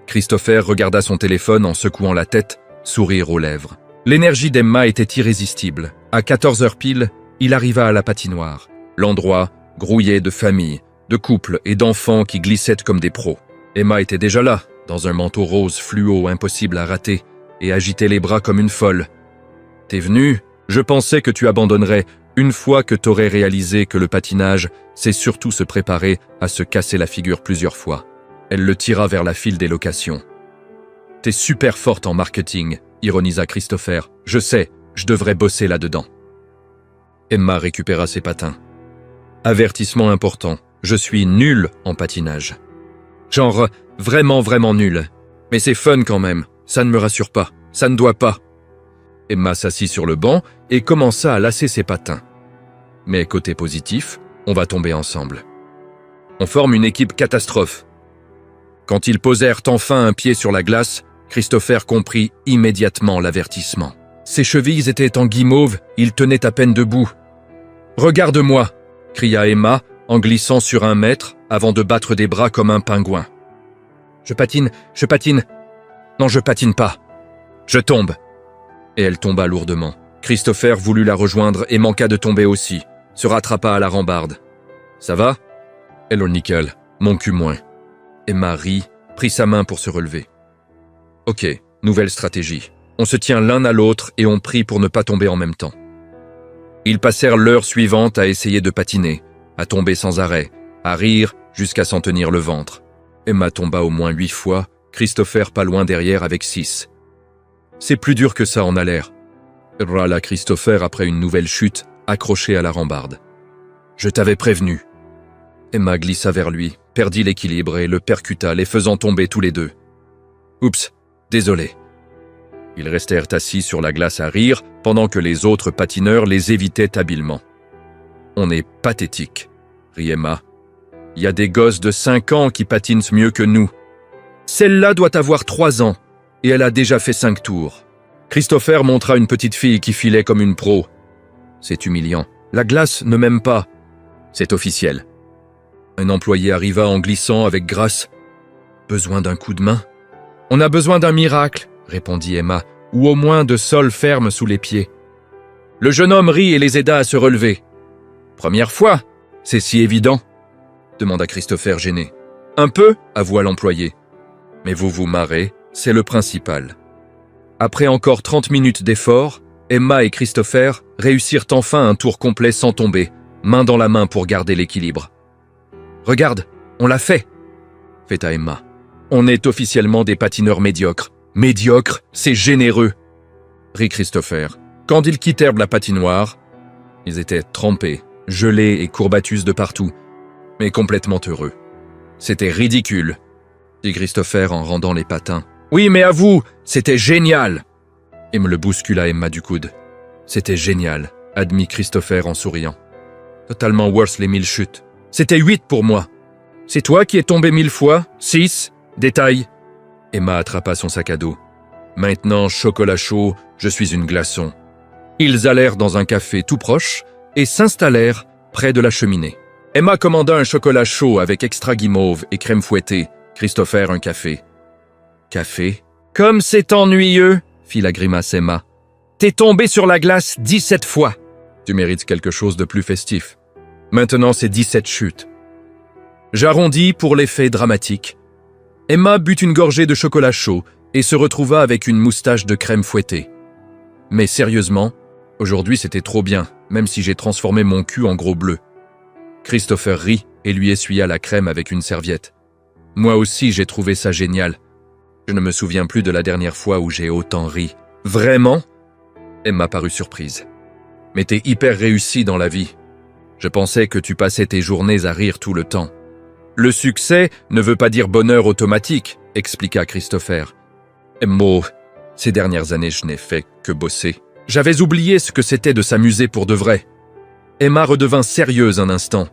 A: Christopher regarda son téléphone en secouant la tête, sourire aux lèvres. L'énergie d'Emma était irrésistible. À 14 heures pile, il arriva à la patinoire. L'endroit grouillait de familles, de couples et d'enfants qui glissaient comme des pros. Emma était déjà là, dans un manteau rose fluo impossible à rater, et agitait les bras comme une folle. « T'es venu? Je pensais que tu abandonnerais une fois que t'aurais réalisé que le patinage, c'est surtout se préparer à se casser la figure plusieurs fois. » Elle le tira vers la file des locations. « T'es super forte en marketing, » ironisa Christopher. « Je sais, je devrais bosser là-dedans. » Emma récupéra ses patins. « Avertissement important, je suis nul en patinage. Genre, vraiment, vraiment nul. Mais c'est fun quand même, ça ne me rassure pas, ça ne doit pas. » Emma s'assit sur le banc et commença à lasser ses patins. Mais côté positif, on va tomber ensemble. On forme une équipe catastrophe. Quand ils posèrent enfin un pied sur la glace, Christopher comprit immédiatement l'avertissement. Ses chevilles étaient en guimauve, il tenait à peine debout. « Regarde-moi » cria Emma en glissant sur 1 mètre avant de battre des bras comme un pingouin. « Je patine. Non, je patine pas. Je tombe. » Et elle tomba lourdement. Christopher voulut la rejoindre et manqua de tomber aussi, se rattrapa à la rambarde. « Ça va ?»« Hello nickel, mon cul moins. » Emma rit, prit sa main pour se relever. « Ok, nouvelle stratégie. On se tient l'un à l'autre et on prie pour ne pas tomber en même temps. » Ils passèrent l'heure suivante à essayer de patiner, à tomber sans arrêt, à rire jusqu'à s'en tenir le ventre. Emma tomba au moins 8 fois, Christopher pas loin derrière avec 6. « C'est plus dur que ça en a l'air. » râla Christopher après une nouvelle chute, accroché à la rambarde. « Je t'avais prévenu. » Emma glissa vers lui, perdit l'équilibre et le percuta, les faisant tomber tous les deux. « Oups, désolé. » Ils restèrent assis sur la glace à rire, pendant que les autres patineurs les évitaient habilement. « On est pathétique, » rit Emma. « Il y a des gosses de 5 ans qui patinent mieux que nous. Celle-là doit avoir 3 ans, et elle a déjà fait 5 tours. » Christopher montra une petite fille qui filait comme une pro. « C'est humiliant. La glace ne m'aime pas. C'est officiel. » Un employé arriva en glissant avec grâce. « Besoin d'un coup de main ?»« On a besoin d'un miracle, » répondit Emma, « ou au moins de sol ferme sous les pieds. » Le jeune homme rit et les aida à se relever. « Première fois, c'est si évident ?» demanda Christopher gêné. « Un peu, avoua l'employé. Mais vous vous marrez, c'est le principal. » Après encore 30 minutes d'effort, Emma et Christopher réussirent enfin un tour complet sans tomber, main dans la main pour garder l'équilibre. « Regarde, on l'a fait !» fêta Emma. « On est officiellement des patineurs médiocres. Médiocre, c'est généreux !» rit Christopher. Quand ils quittèrent la patinoire, ils étaient trempés, gelés et courbatus de partout, mais complètement heureux. « C'était ridicule !» dit Christopher en rendant les patins. « Oui, mais à vous, c'était génial !» Et me le bouscula Emma du coude. « C'était génial !» admit Christopher en souriant. « Totalement worse les 1000 chutes. C'était 8 pour moi. C'est toi qui es tombé 1000 fois? 6? Détail. » Emma attrapa son sac à dos. « Maintenant, chocolat chaud, je suis une glaçon. Ils allèrent dans un café tout proche et s'installèrent près de la cheminée. Emma commanda un chocolat chaud avec extra guimauve et crème fouettée. Christopher un café. Café? Comme c'est ennuyeux, fit la grimace Emma. T'es tombé sur la glace 17 fois. Tu mérites quelque chose de plus festif. Maintenant, c'est 17 chutes. J'arrondis pour l'effet dramatique. Emma but une gorgée de chocolat chaud et se retrouva avec une moustache de crème fouettée. Mais sérieusement, aujourd'hui c'était trop bien, même si j'ai transformé mon cul en gros bleu. Christopher rit et lui essuya la crème avec une serviette. Moi aussi, j'ai trouvé ça génial. Je ne me souviens plus de la dernière fois où j'ai autant ri. Vraiment? Emma parut surprise. Mais t'es hyper réussi dans la vie. Je pensais que tu passais tes journées à rire tout le temps. Le succès ne veut pas dire bonheur automatique, expliqua Christopher. Emma, ces dernières années, je n'ai fait que bosser. J'avais oublié ce que c'était de s'amuser pour de vrai. Emma redevint sérieuse un instant.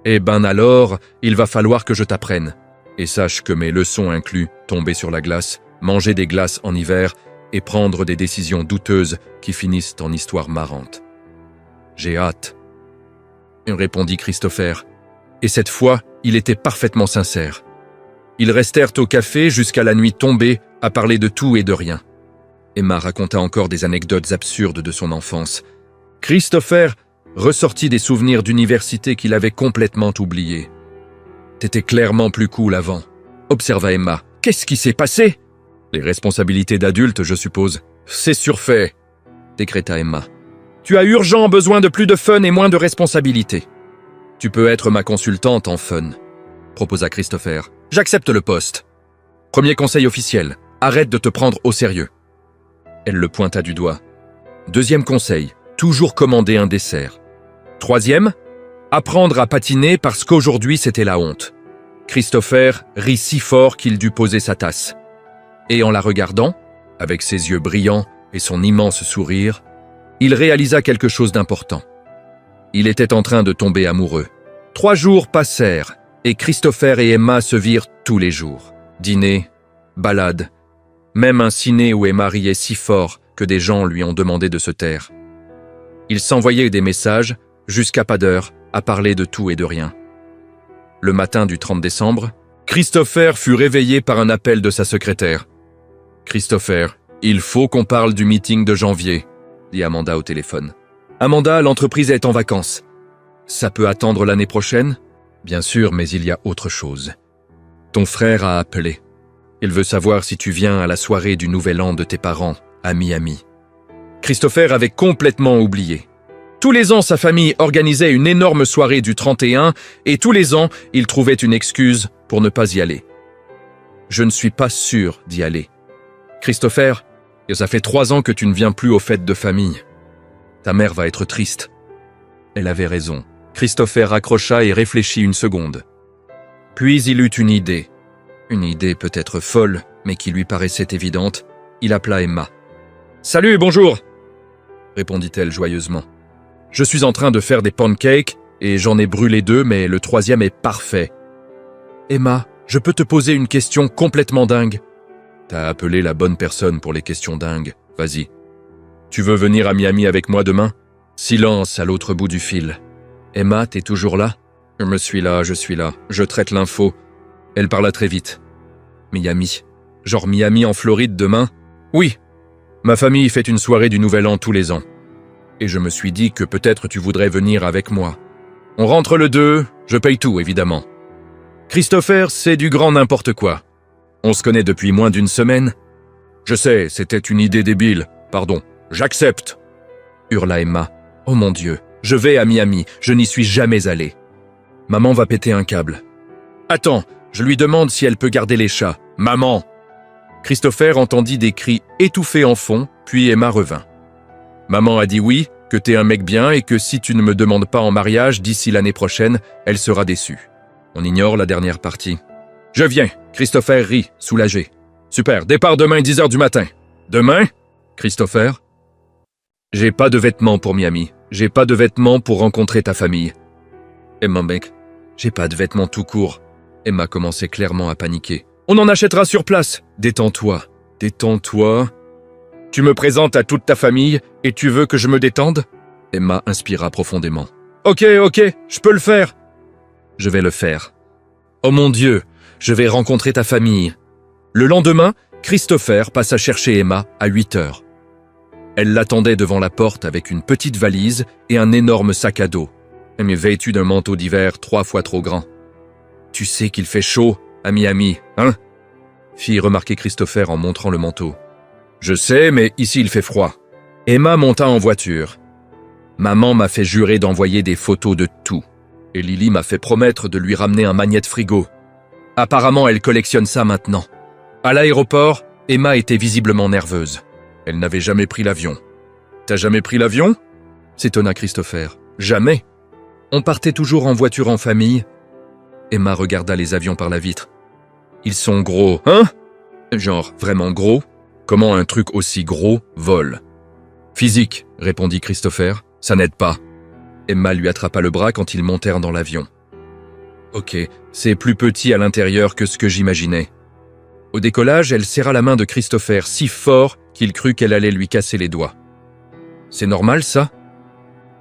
A: Eh ben alors, il va falloir que je t'apprenne. Et sache que mes leçons incluent tomber sur la glace, manger des glaces en hiver et prendre des décisions douteuses qui finissent en histoires marrantes. J'ai hâte, répondit Christopher. Et cette fois, il était parfaitement sincère. Ils restèrent au café jusqu'à la nuit tombée à parler de tout et de rien. Emma raconta encore des anecdotes absurdes de son enfance. Christopher ressortit des souvenirs d'université qu'il avait complètement oubliés. « T'étais clairement plus cool avant », observa Emma. « Qu'est-ce qui s'est passé ?»« Les responsabilités d'adulte, je suppose. »« C'est surfait », décréta Emma. « Tu as urgent besoin de plus de fun et moins de responsabilités. »« Tu peux être ma consultante en fun », proposa Christopher. « J'accepte le poste. Premier conseil officiel, arrête de te prendre au sérieux. » Elle le pointa du doigt. Deuxième conseil, toujours commander un dessert. Troisième, apprendre à patiner parce qu'aujourd'hui c'était la honte. Christopher rit si fort qu'il dut poser sa tasse. Et en la regardant, avec ses yeux brillants et son immense sourire, il réalisa quelque chose d'important. Il était en train de tomber amoureux. 3 jours passèrent et Christopher et Emma se virent tous les jours. Dîner, balade, même un ciné où Emma riait si fort que des gens lui ont demandé de se taire. Ils s'envoyaient des messages, jusqu'à pas d'heure, à parler de tout et de rien. Le matin du 30 décembre, Christopher fut réveillé par un appel de sa secrétaire. « Christopher, il faut qu'on parle du meeting de janvier », dit Amanda au téléphone. « Amanda, l'entreprise est en vacances. Ça peut attendre l'année prochaine ? Bien sûr, mais il y a autre chose. Ton frère a appelé. Il veut savoir si tu viens à la soirée du Nouvel An de tes parents, à Miami. » Christopher avait complètement oublié. Tous les ans, sa famille organisait une énorme soirée du 31 et tous les ans, il trouvait une excuse pour ne pas y aller. « Je ne suis pas sûr d'y aller. Christopher, ça fait 3 ans que tu ne viens plus aux fêtes de famille. Ta mère va être triste. » Elle avait raison. Christopher raccrocha et réfléchit une seconde. Puis il eut une idée. Une idée peut-être folle, mais qui lui paraissait évidente. Il appela Emma. « Salut, bonjour !» répondit-elle joyeusement. « Je suis en train de faire des pancakes et j'en ai brûlé 2, mais le 3e est parfait. Emma, je peux te poser une question complètement dingue. T'as appelé la bonne personne pour les questions dingues. Vas-y. Tu veux venir à Miami avec moi demain ? Silence à l'autre bout du fil. Emma, t'es toujours là ? Je suis là. Je traite l'info. Elle parla très vite. Miami. Genre Miami en Floride demain ? Oui. Ma famille fait une soirée du Nouvel An tous les ans. Et je me suis dit que peut-être tu voudrais venir avec moi. On rentre le 2, je paye tout, évidemment. Christopher, c'est du grand n'importe quoi. On se connaît depuis moins d'1 semaine. Je sais, c'était une idée débile. Pardon, j'accepte. Hurla Emma. Oh mon Dieu, je vais à Miami, je n'y suis jamais allé. Maman va péter un câble. Attends, je lui demande si elle peut garder les chats. Maman! Christopher entendit des cris étouffés en fond, puis Emma revint. Maman a dit oui, que t'es un mec bien et que si tu ne me demandes pas en mariage d'ici l'année prochaine, elle sera déçue. On ignore la dernière partie. Je viens, Christopher rit, soulagé. Super, départ demain 10h du matin. Demain? Christopher? J'ai pas de vêtements pour Miami. J'ai pas de vêtements pour rencontrer ta famille. Emma, mec, j'ai pas de vêtements tout court. Emma commençait clairement à paniquer. On en achètera sur place. Détends-toi. Détends-toi. Tu me présentes à toute ta famille et tu veux que je me détende ?» Emma inspira profondément. « Ok, je peux le faire. » « Je vais le faire. Oh mon Dieu, je vais rencontrer ta famille. » Le lendemain, Christopher passa chercher Emma à 8 heures. Elle l'attendait devant la porte avec une petite valise et un énorme sac à dos. Elle est vêtue d'un manteau d'hiver 3 fois trop grand. « Tu sais qu'il fait chaud à Miami, hein ?» fit remarquer Christopher en montrant le manteau. « Je sais, mais ici il fait froid. » Emma monta en voiture. Maman m'a fait jurer d'envoyer des photos de tout. Et Lily m'a fait promettre de lui ramener un magnéte-frigo. Apparemment, elle collectionne ça maintenant. À l'aéroport, Emma était visiblement nerveuse. Elle n'avait jamais pris l'avion. « T'as jamais pris l'avion ?» s'étonna Christopher. « Jamais. On partait toujours en voiture en famille. » Emma regarda les avions par la vitre. « Ils sont gros, hein ? Genre vraiment gros ? Comment un truc aussi gros vole ? » « Physique, » répondit Christopher. « Ça n'aide pas. » Emma lui attrapa le bras quand ils montèrent dans l'avion. « Ok, c'est plus petit à l'intérieur que ce que j'imaginais. » Au décollage, elle serra la main de Christopher si fort qu'il crut qu'elle allait lui casser les doigts. « C'est normal, ça ?»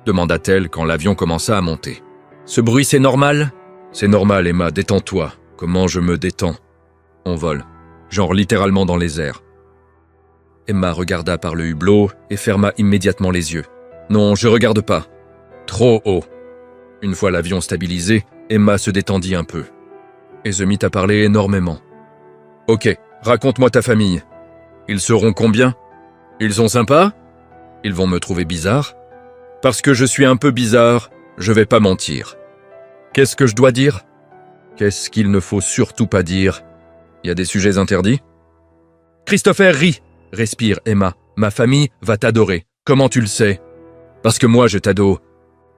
A: demanda-t-elle quand l'avion commença à monter. « Ce bruit, c'est normal ?»« C'est normal, Emma, détends-toi. Comment je me détends ? On vole. Genre littéralement dans les airs. » Emma regarda par le hublot et ferma immédiatement les yeux. « Non, je regarde pas. Trop haut. » Une fois l'avion stabilisé, Emma se détendit un peu et se mit à parler énormément. « Ok, raconte-moi ta famille. Ils seront combien ? Ils sont sympas ? Ils vont me trouver bizarre ? Parce que je suis un peu bizarre, je vais pas mentir. Qu'est-ce que je dois dire ? Qu'est-ce qu'il ne faut surtout pas dire ? Il y a des sujets interdits ? » Christopher rit, respire Emma. « Ma famille va t'adorer. Comment tu le sais ? Parce que moi je t'adore.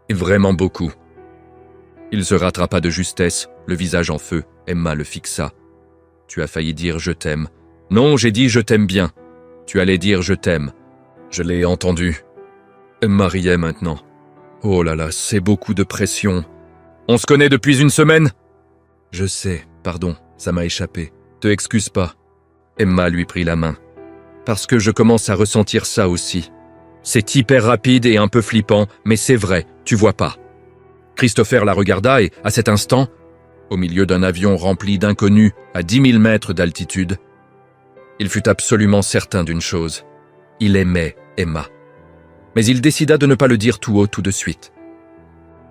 A: Et vraiment beaucoup. » Il se rattrapa de justesse, le visage en feu. Emma le fixa. « Tu as failli dire je t'aime. » »« Non, j'ai dit je t'aime bien. Tu allais dire je t'aime. » »« Je l'ai entendu. » Emma riait maintenant. « Oh là là, c'est beaucoup de pression. On se connaît depuis une semaine ?»« Je sais, pardon, ça m'a échappé. Te excuse pas. » Emma lui prit la main. « Parce que je commence à ressentir ça aussi. C'est hyper rapide et un peu flippant, mais c'est vrai, tu vois pas. » Christopher la regarda et, à cet instant, au milieu d'un avion rempli d'inconnus à 10 000 mètres d'altitude, il fut absolument certain d'une chose. Il aimait Emma. Mais il décida de ne pas le dire tout haut tout de suite.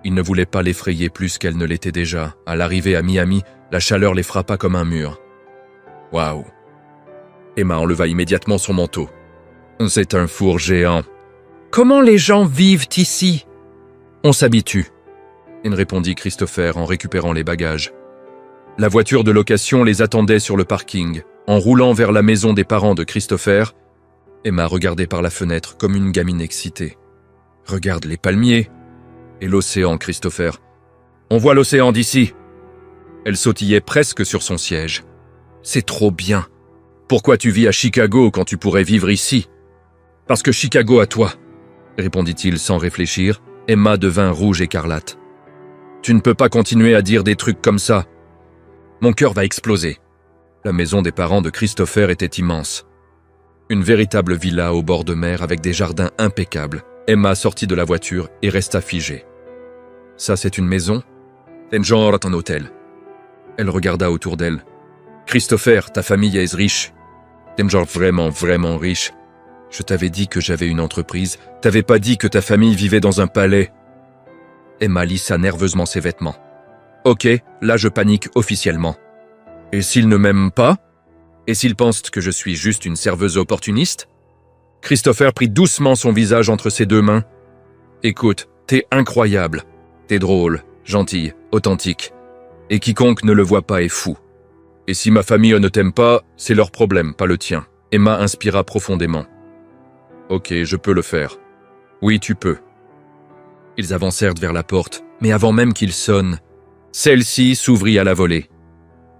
A: Il ne voulait pas l'effrayer plus qu'elle ne l'était déjà. À l'arrivée à Miami, la chaleur les frappa comme un mur. Waouh! Emma enleva immédiatement son manteau. C'est un four géant. Comment les gens vivent ici? On s'habitue, répondit Christopher en récupérant les bagages. La voiture de location les attendait sur le parking. En roulant vers la maison des parents de Christopher, Emma regardait par la fenêtre comme une gamine excitée. Regarde les palmiers et l'océan, Christopher. On voit l'océan d'ici. Elle sautillait presque sur son siège. C'est trop bien. Pourquoi tu vis à Chicago quand tu pourrais vivre ici? Parce que Chicago à toi, répondit-il sans réfléchir. Emma devint rouge écarlate. Tu ne peux pas continuer à dire des trucs comme ça. Mon cœur va exploser. La maison des parents de Christopher était immense. Une véritable villa au bord de mer avec des jardins impeccables. Emma sortit de la voiture et resta figée. Ça, c'est une maison? C'est genre un hôtel. Elle regarda autour d'elle. Christopher, ta famille est riche. T'es genre vraiment, vraiment riche. Je t'avais dit que j'avais une entreprise. T'avais pas dit que ta famille vivait dans un palais. Emma lissa nerveusement ses vêtements. Ok, là je panique officiellement. Et s'ils ne m'aiment pas? Et s'ils pensent que je suis juste une serveuse opportuniste? Christopher prit doucement son visage entre ses deux mains. Écoute, t'es incroyable. T'es drôle, gentille, authentique. Et quiconque ne le voit pas est fou. Et si ma famille ne t'aime pas, c'est leur problème, pas le tien. Emma inspira profondément. Ok, je peux le faire. Oui, tu peux. Ils avancèrent vers la porte, mais avant même qu'il sonne, celle-ci s'ouvrit à la volée.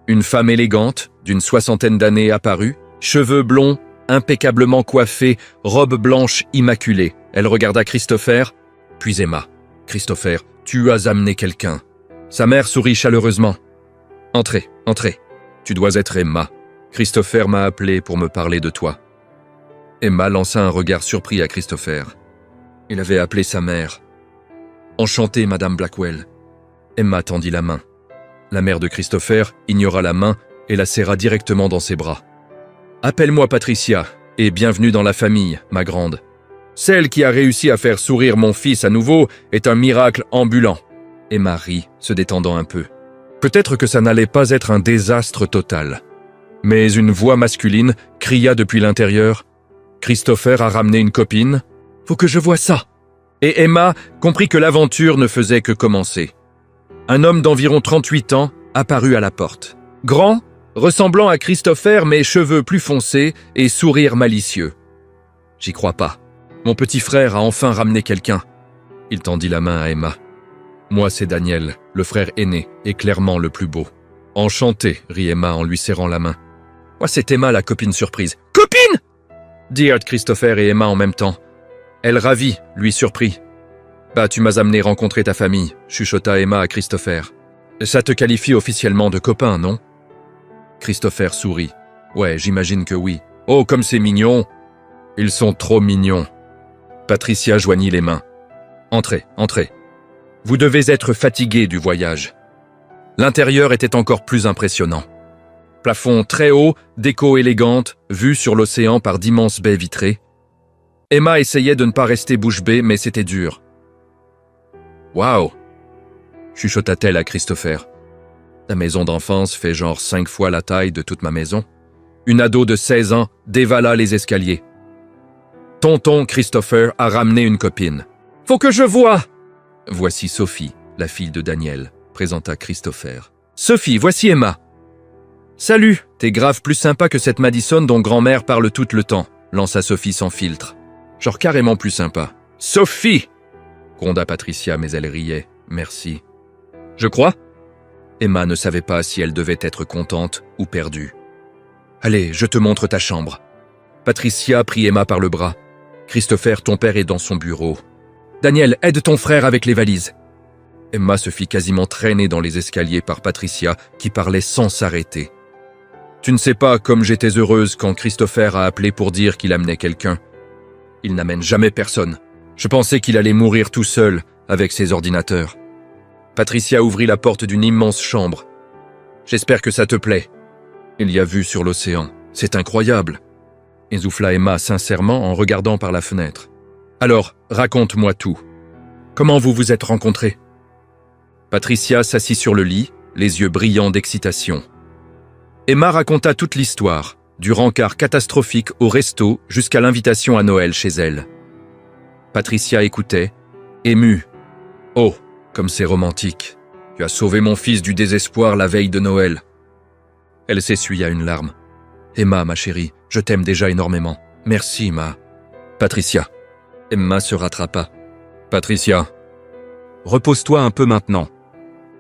A: Une femme élégante, d'une 60aine d'années apparut, cheveux blonds, impeccablement coiffés, robe blanche immaculée. Elle regarda Christopher, puis Emma. Christopher, tu as amené quelqu'un. Sa mère sourit chaleureusement. Entrez, entrez. Tu dois être Emma. Christopher m'a appelé pour me parler de toi. Emma lança un regard surpris à Christopher. Il avait appelé sa mère. « Enchantée, Madame Blackwell. » Emma tendit la main. La mère de Christopher ignora la main et la serra directement dans ses bras. « Appelle-moi Patricia, et bienvenue dans la famille, ma grande. Celle qui a réussi à faire sourire mon fils à nouveau est un miracle ambulant. » Emma rit, se détendant un peu. Peut-être que ça n'allait pas être un désastre total. Mais une voix masculine cria depuis l'intérieur. Christopher a ramené une copine. Faut que je voie ça. Et Emma comprit que l'aventure ne faisait que commencer. Un homme d'environ 38 ans apparut à la porte. Grand, ressemblant à Christopher mais cheveux plus foncés et sourire malicieux. J'y crois pas. Mon petit frère a enfin ramené quelqu'un. Il tendit la main à Emma. Moi, c'est Daniel, le frère aîné, et clairement le plus beau. Enchanté, rit Emma en lui serrant la main. Moi, c'est Emma, la copine surprise. Copine! dirent Christopher et Emma en même temps. Elle ravit, lui surprit. Bah, tu m'as amené rencontrer ta famille, chuchota Emma à Christopher. Ça te qualifie officiellement de copain, non? Christopher sourit. Ouais, j'imagine que oui. Oh, comme c'est mignon! Ils sont trop mignons. Patricia joignit les mains. Entrez, entrez. Vous devez être fatigué du voyage. L'intérieur était encore plus impressionnant. Plafond très haut, déco élégante, vue sur l'océan par d'immenses baies vitrées. Emma essayait de ne pas rester bouche bée, mais c'était dur. « Waouh !» chuchota-t-elle à Christopher. « Ta maison d'enfance fait genre 5 fois la taille de toute ma maison. » Une ado de 16 ans dévala les escaliers. Tonton Christopher a ramené une copine. « Faut que je voie !» Voici Sophie, la fille de Daniel, présenta Christopher. « Sophie, voici Emma. »« Salut, t'es grave plus sympa que cette Madison dont grand-mère parle tout le temps, » lança Sophie sans filtre. « Genre carrément plus sympa. »« Sophie !» gronda Patricia, mais elle riait. « Merci. »« Je crois ?» Emma ne savait pas si elle devait être contente ou perdue. « Allez, je te montre ta chambre. » Patricia prit Emma par le bras. « Christopher, ton père est dans son bureau. »« Daniel, aide ton frère avec les valises. » Emma se fit quasiment traîner dans les escaliers par Patricia, qui parlait sans s'arrêter. « Tu ne sais pas comme j'étais heureuse quand Christopher a appelé pour dire qu'il amenait quelqu'un. Il n'amène jamais personne. Je pensais qu'il allait mourir tout seul, avec ses ordinateurs. » Patricia ouvrit la porte d'une immense chambre. « J'espère que ça te plaît. Il y a vue sur l'océan. C'est incroyable. » Essouffla Emma sincèrement en regardant par la fenêtre. « Alors, raconte-moi tout. Comment vous vous êtes rencontrés ?» Patricia s'assit sur le lit, les yeux brillants d'excitation. Emma raconta toute l'histoire, du rencard catastrophique au resto jusqu'à l'invitation à Noël chez elle. Patricia écoutait, émue. « Oh, comme c'est romantique. Tu as sauvé mon fils du désespoir la veille de Noël. » Elle s'essuya une larme. « Emma, ma chérie, je t'aime déjà énormément. Merci, ma... » Patricia. Emma se rattrapa. « Patricia, repose-toi un peu maintenant.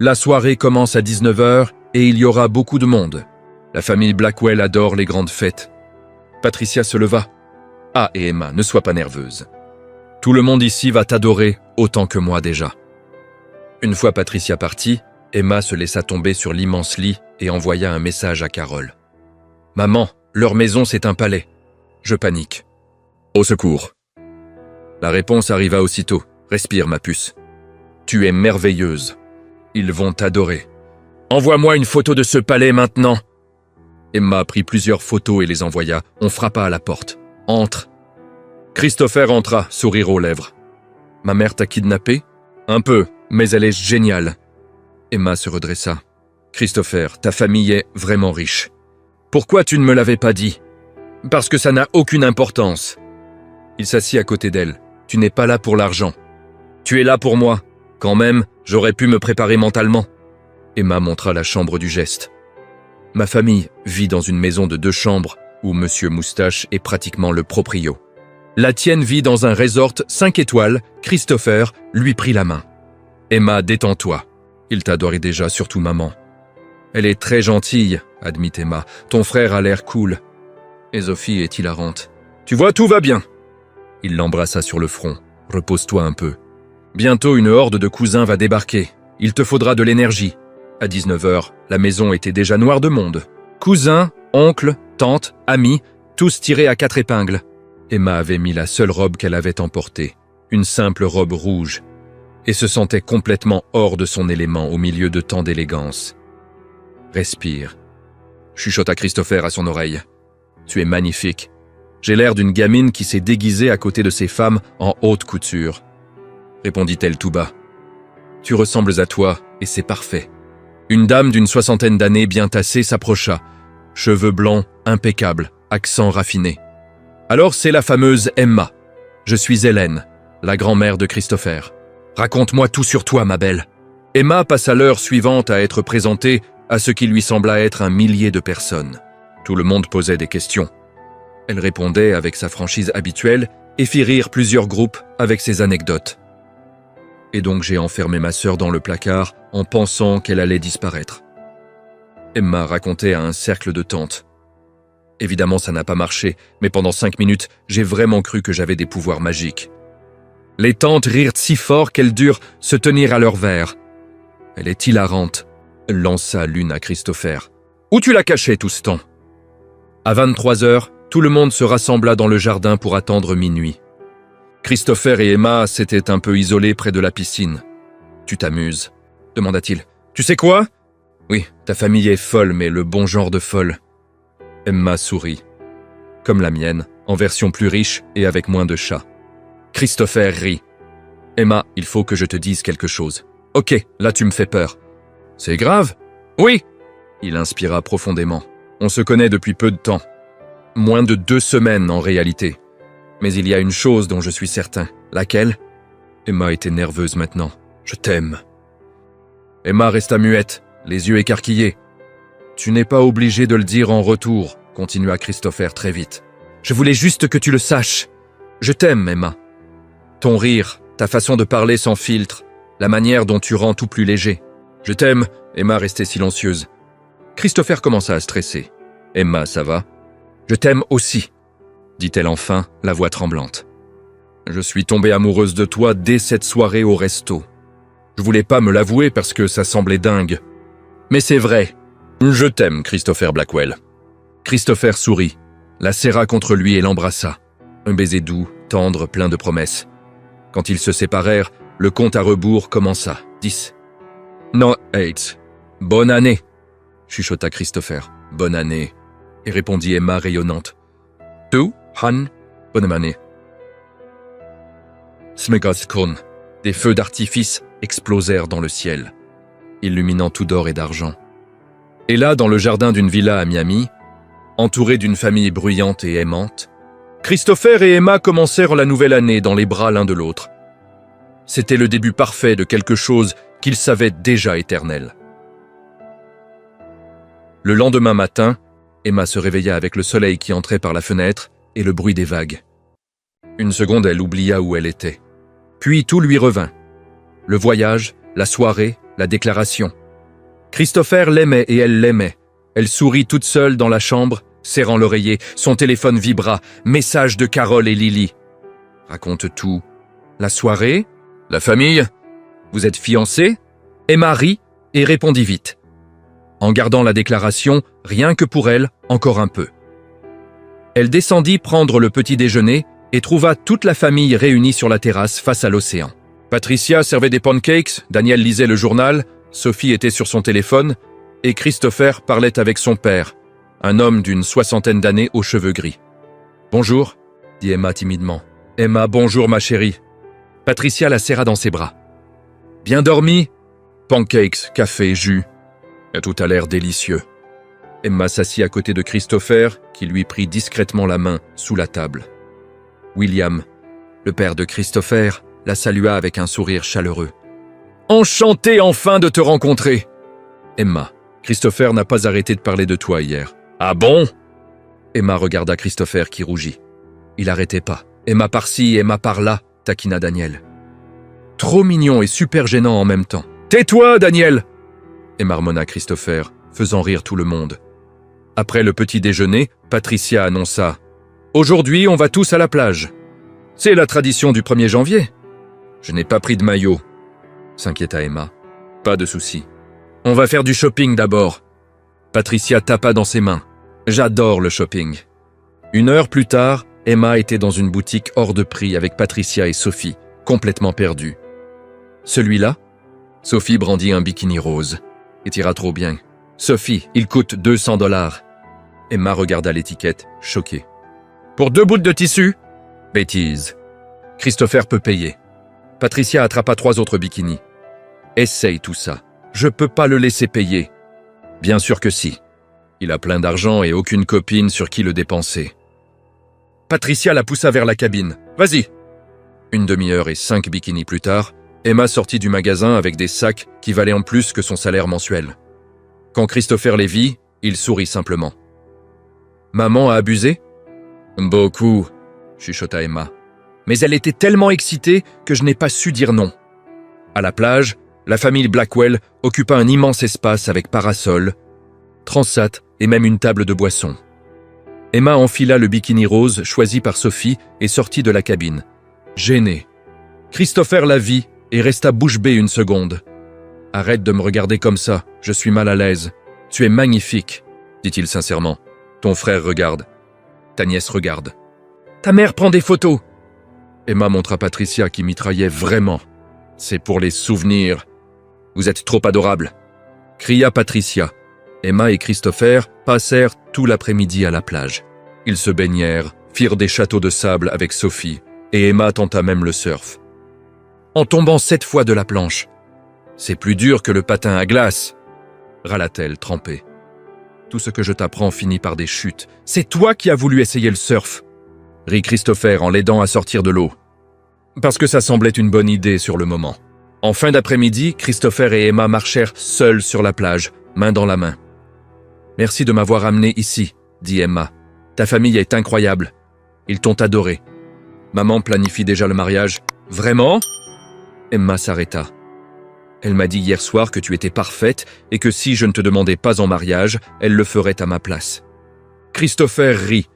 A: La soirée commence à 19h et il y aura beaucoup de monde. La famille Blackwell adore les grandes fêtes. » Patricia se leva. « Ah, et Emma, ne sois pas nerveuse. Tout le monde ici va t'adorer autant que moi déjà. » Une fois Patricia partie, Emma se laissa tomber sur l'immense lit et envoya un message à Carole. « Maman, leur maison c'est un palais. » Je panique. « Au secours. » La réponse arriva aussitôt. « Respire, ma puce. Tu es merveilleuse. Ils vont t'adorer. Envoie-moi une photo de ce palais maintenant. » Emma prit plusieurs photos et les envoya. On frappa à la porte. « Entre. » Christopher entra, sourire aux lèvres. « Ma mère t'a kidnappé ?»« Un peu, mais elle est géniale. » Emma se redressa. « Christopher, ta famille est vraiment riche. Pourquoi tu ne me l'avais pas dit ?»« Parce que ça n'a aucune importance. » Il s'assit à côté d'elle. « Tu n'es pas là pour l'argent. Tu es là pour moi. Quand même, j'aurais pu me préparer mentalement. » Emma montra la chambre du geste. « Ma famille vit dans une maison de 2 chambres où Monsieur Moustache est pratiquement le proprio. La tienne vit dans un resort 5 étoiles. » Christopher lui prit la main. « Emma, détends-toi. Il t'adorait déjà, surtout maman. »« Elle est très gentille, » admit Emma. « Ton frère a l'air cool. » Et Sophie est hilarante. « Tu vois, tout va bien. » Il l'embrassa sur le front. « Repose-toi un peu. Bientôt, une horde de cousins va débarquer. Il te faudra de l'énergie. » À 19h, la maison était déjà noire de monde. Cousins, oncles, tantes, amis, tous tirés à 4 épingles. Emma avait mis la seule robe qu'elle avait emportée, une simple robe rouge, et se sentait complètement hors de son élément au milieu de tant d'élégance. « Respire », chuchota Christopher à son oreille. « Tu es magnifique. J'ai l'air d'une gamine qui s'est déguisée à côté de ces femmes en haute couture. » répondit-elle tout bas. « Tu ressembles à toi, et c'est parfait. » Une dame d'une 60aine d'années bien tassée s'approcha, cheveux blancs, impeccables, accent raffiné. « Alors c'est la fameuse Emma. Je suis Hélène, la grand-mère de Christopher. Raconte-moi tout sur toi, ma belle. » Emma passa l'heure suivante à être présentée à ce qui lui sembla être un millier de personnes. Tout le monde posait des questions. Elle répondait avec sa franchise habituelle et fit rire plusieurs groupes avec ses anecdotes. Et donc j'ai enfermé ma sœur dans le placard en pensant qu'elle allait disparaître. Emma racontait à un cercle de tantes. Évidemment, ça n'a pas marché, mais pendant 5 minutes, j'ai vraiment cru que j'avais des pouvoirs magiques. Les tantes rirent si fort qu'elles durent se tenir à leur verre. « Elle est hilarante », lança l'une à Christopher. « Où tu l'as cachée tout ce temps ?» À 23 heures, tout le monde se rassembla dans le jardin pour attendre minuit. Christopher et Emma s'étaient un peu isolés près de la piscine. « Tu t'amuses ?» demanda-t-il. « Tu sais quoi ? Oui, ta famille est folle, mais le bon genre de folle. » Emma sourit. « Comme la mienne, en version plus riche et avec moins de chats. » Christopher rit. « Emma, il faut que je te dise quelque chose. »« Ok, là tu me fais peur. »« C'est grave ?»« Oui !» Il inspira profondément. « On se connaît depuis peu de temps. Moins de 2 semaines en réalité. Mais il y a une chose dont je suis certain. Laquelle ? » Emma était nerveuse maintenant. « Je t'aime. » Emma resta muette, les yeux écarquillés. « Tu n'es pas obligé de le dire en retour, » continua Christopher très vite. « Je voulais juste que tu le saches. Je t'aime, Emma. Ton rire, ta façon de parler sans filtre, la manière dont tu rends tout plus léger. Je t'aime. » Emma restait silencieuse. Christopher commença à stresser. « Emma, ça va ? » « Je t'aime aussi, » dit-elle enfin, la voix tremblante. « Je suis tombée amoureuse de toi dès cette soirée au resto. Je voulais pas me l'avouer parce que ça semblait dingue. Mais c'est vrai. Je t'aime, Christopher Blackwell. » Christopher sourit, la serra contre lui et l'embrassa. Un baiser doux, tendre, plein de promesses. Quand ils se séparèrent, le compte à rebours commença. 10. Non, 8. Bonne année, chuchota Christopher. Bonne année, et répondit Emma rayonnante. 2, Han, bonne année. Smegaskon, des feux d'artifice explosèrent dans le ciel, illuminant tout d'or et d'argent. Et là, dans le jardin d'une villa à Miami, entouré d'une famille bruyante et aimante, Christopher et Emma commencèrent la nouvelle année dans les bras l'un de l'autre. C'était le début parfait de quelque chose qu'ils savaient déjà éternel. Le lendemain matin, Emma se réveilla avec le soleil qui entrait par la fenêtre et le bruit des vagues. Une seconde, elle oublia où elle était. Puis tout lui revint. Le voyage, la soirée, la déclaration. Christopher l'aimait et elle l'aimait. Elle sourit toute seule dans la chambre, serrant l'oreiller. Son téléphone vibra. Message de Carole et Lily. Raconte tout. La soirée ? La famille ? Vous êtes fiancés ? Emma rit et répondit vite. En gardant la déclaration, rien que pour elle, encore un peu. Elle descendit prendre le petit déjeuner et trouva toute la famille réunie sur la terrasse face à l'océan. Patricia servait des pancakes, Daniel lisait le journal, Sophie était sur son téléphone et Christopher parlait avec son père, un homme d'une 60aine d'années aux cheveux gris. « Bonjour », dit Emma timidement. « Emma, bonjour ma chérie. » Patricia la serra dans ses bras. « Bien dormi ? Pancakes, café, jus. Tout a l'air délicieux. » Emma s'assit à côté de Christopher, qui lui prit discrètement la main sous la table. William, le père de Christopher, la salua avec un sourire chaleureux. « Enchanté enfin de te rencontrer !»« Emma, Christopher n'a pas arrêté de parler de toi hier. »« Ah bon ?» Emma regarda Christopher qui rougit. Il n'arrêtait pas. Emma par-ci, Emma par-là, taquina Daniel. Trop mignon et super gênant en même temps. « Tais-toi, Daniel !» émarmonna Christopher, faisant rire tout le monde. Après le petit déjeuner, Patricia annonça « Aujourd'hui, on va tous à la plage. C'est la tradition du 1er janvier. » « Je n'ai pas pris de maillot, » s'inquiéta Emma. « Pas de souci. On va faire du shopping d'abord. » Patricia tapa dans ses mains. « J'adore le shopping. » 1 heure plus tard, Emma était dans une boutique hors de prix avec Patricia et Sophie, complètement perdues. Celui-là? Sophie brandit un bikini rose. Il t'ira trop bien. Sophie, il coûte 200 $. Emma regarda l'étiquette, choquée. Pour 2 bouts de tissu? Bêtise. Christopher peut payer. Patricia attrapa 3 autres bikinis. Essaye tout ça. Je peux pas le laisser payer. Bien sûr que si. Il a plein d'argent et aucune copine sur qui le dépenser. Patricia la poussa vers la cabine. Vas-y. Une demi-heure et 5 bikinis plus tard, Emma sortit du magasin avec des sacs qui valaient en plus que son salaire mensuel. Quand Christopher les vit, il sourit simplement. Maman a abusé? Beaucoup, chuchota Emma. Mais elle était tellement excitée que je n'ai pas su dire non. À la plage, la famille Blackwell occupa un immense espace avec parasol, transat et même une table de boisson. Emma enfila le bikini rose choisi par Sophie et sortit de la cabine. Gênée. Christopher la vit et resta bouche bée une seconde. « Arrête de me regarder comme ça, je suis mal à l'aise. Tu es magnifique, dit-il sincèrement. Ton frère regarde. Ta nièce regarde. Ta mère prend des photos. Emma montra Patricia qui mitraillait vraiment. C'est pour les souvenirs. Vous êtes trop adorable, cria Patricia. Emma et Christopher passèrent tout l'après-midi à la plage. Ils se baignèrent, firent des châteaux de sable avec Sophie, et Emma tenta même le surf. En tombant 7 fois de la planche. C'est plus dur que le patin à glace, râla-t-elle trempée. Tout ce que je t'apprends finit par des chutes. C'est toi qui as voulu essayer le surf, rit Christopher en l'aidant à sortir de l'eau. Parce que ça semblait une bonne idée sur le moment. En fin d'après-midi, Christopher et Emma marchèrent seuls sur la plage, main dans la main. « Merci de m'avoir amené ici, » dit Emma. « Ta famille est incroyable. Ils t'ont adoré. Maman planifie déjà le mariage. » « Vraiment ?» Emma s'arrêta. « Elle m'a dit hier soir que tu étais parfaite et que si je ne te demandais pas en mariage, elle le ferait à ma place. » Christopher rit.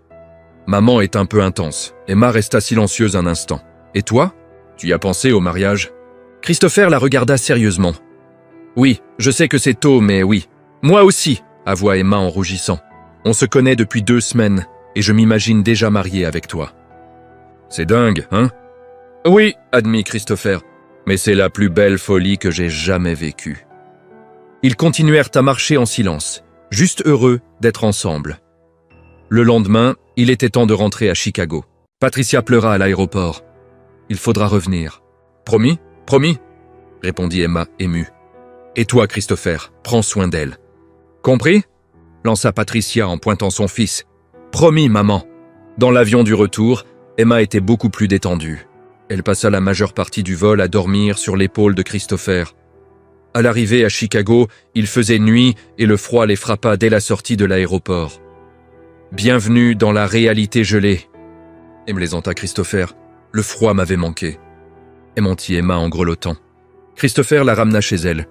A: Maman est un peu intense. Emma resta silencieuse un instant. « Et toi? Tu y as pensé au mariage ?» Christopher la regarda sérieusement. « Oui, je sais que c'est tôt, mais oui. Moi aussi, » avoua Emma en rougissant. « On se connaît depuis 2 semaines et je m'imagine déjà mariée avec toi. » C'est dingue, hein? Oui, admit Christopher, mais c'est la plus belle folie que j'ai jamais vécue. Ils continuèrent à marcher en silence, juste heureux d'être ensemble. Le lendemain, il était temps de rentrer à Chicago. Patricia pleura à l'aéroport. Il faudra revenir. Promis, promis, répondit Emma émue. Et toi, Christopher, prends soin d'elle. Compris? Lança Patricia en pointant son fils. Promis, maman. Dans l'avion du retour, Emma était beaucoup plus détendue. Elle passa la majeure partie du vol à dormir sur l'épaule de Christopher. À l'arrivée à Chicago, il faisait nuit et le froid les frappa dès la sortie de l'aéroport. Bienvenue dans la réalité gelée, plaisanta Christopher. Le froid m'avait manqué. Aimantit Emma en grelottant. Christopher la ramena chez elle.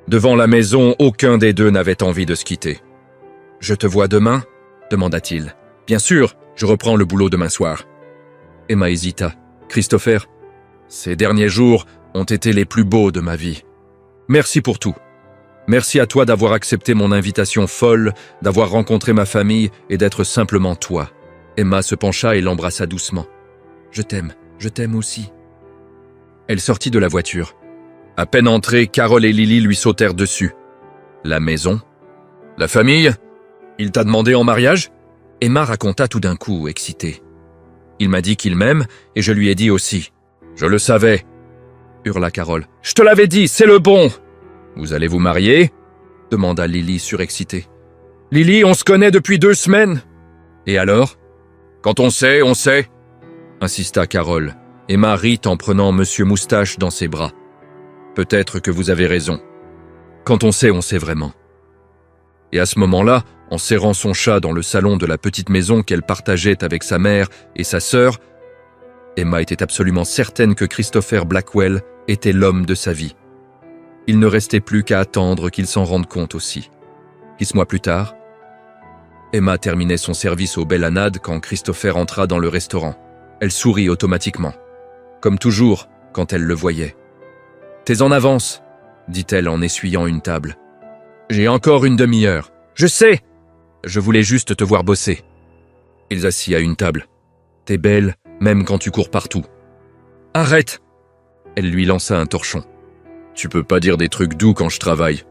A: Devant la maison, aucun des deux n'avait envie de se quitter. « Je te vois demain ?» demanda-t-il. « Bien sûr, je reprends le boulot demain soir. » Emma hésita. Christopher, ces derniers jours ont été les plus beaux de ma vie. Merci pour tout. Merci à toi d'avoir accepté mon invitation folle, d'avoir rencontré ma famille et d'être simplement toi. Emma se pencha et l'embrassa doucement. Je t'aime aussi. Elle sortit de la voiture. À peine entrée, Carole et Lily lui sautèrent dessus. La maison? La famille? Il t'a demandé en mariage? Emma raconta tout d'un coup, excitée. Il m'a dit qu'il m'aime et je lui ai dit aussi. Je le savais, hurla Carole. Je te l'avais dit, c'est le bon. Vous allez vous marier? Demanda Lily surexcitée. Lily, on se connaît depuis 2 semaines. Et alors? Quand on sait, insista Carole. Emma rit en prenant Monsieur Moustache dans ses bras. Peut-être que vous avez raison. Quand on sait vraiment. Et à ce moment-là, en serrant son chat dans le salon de la petite maison qu'elle partageait avec sa mère et sa sœur, Emma était absolument certaine que Christopher Blackwell était l'homme de sa vie. Il ne restait plus qu'à attendre qu'il s'en rende compte aussi. 10 mois plus tard, Emma terminait son service au Bel-Anad quand Christopher entra dans le restaurant. Elle sourit automatiquement, comme toujours quand elle le voyait. « T'es en avance », dit-elle en essuyant une table. « J'ai encore une demi-heure. »« Je sais. Je voulais juste te voir bosser. » Ils assis à une table. T'es belle, même quand tu cours partout. » « Arrête !» Elle lui lança un torchon. « Tu peux pas dire des trucs doux quand je travaille. »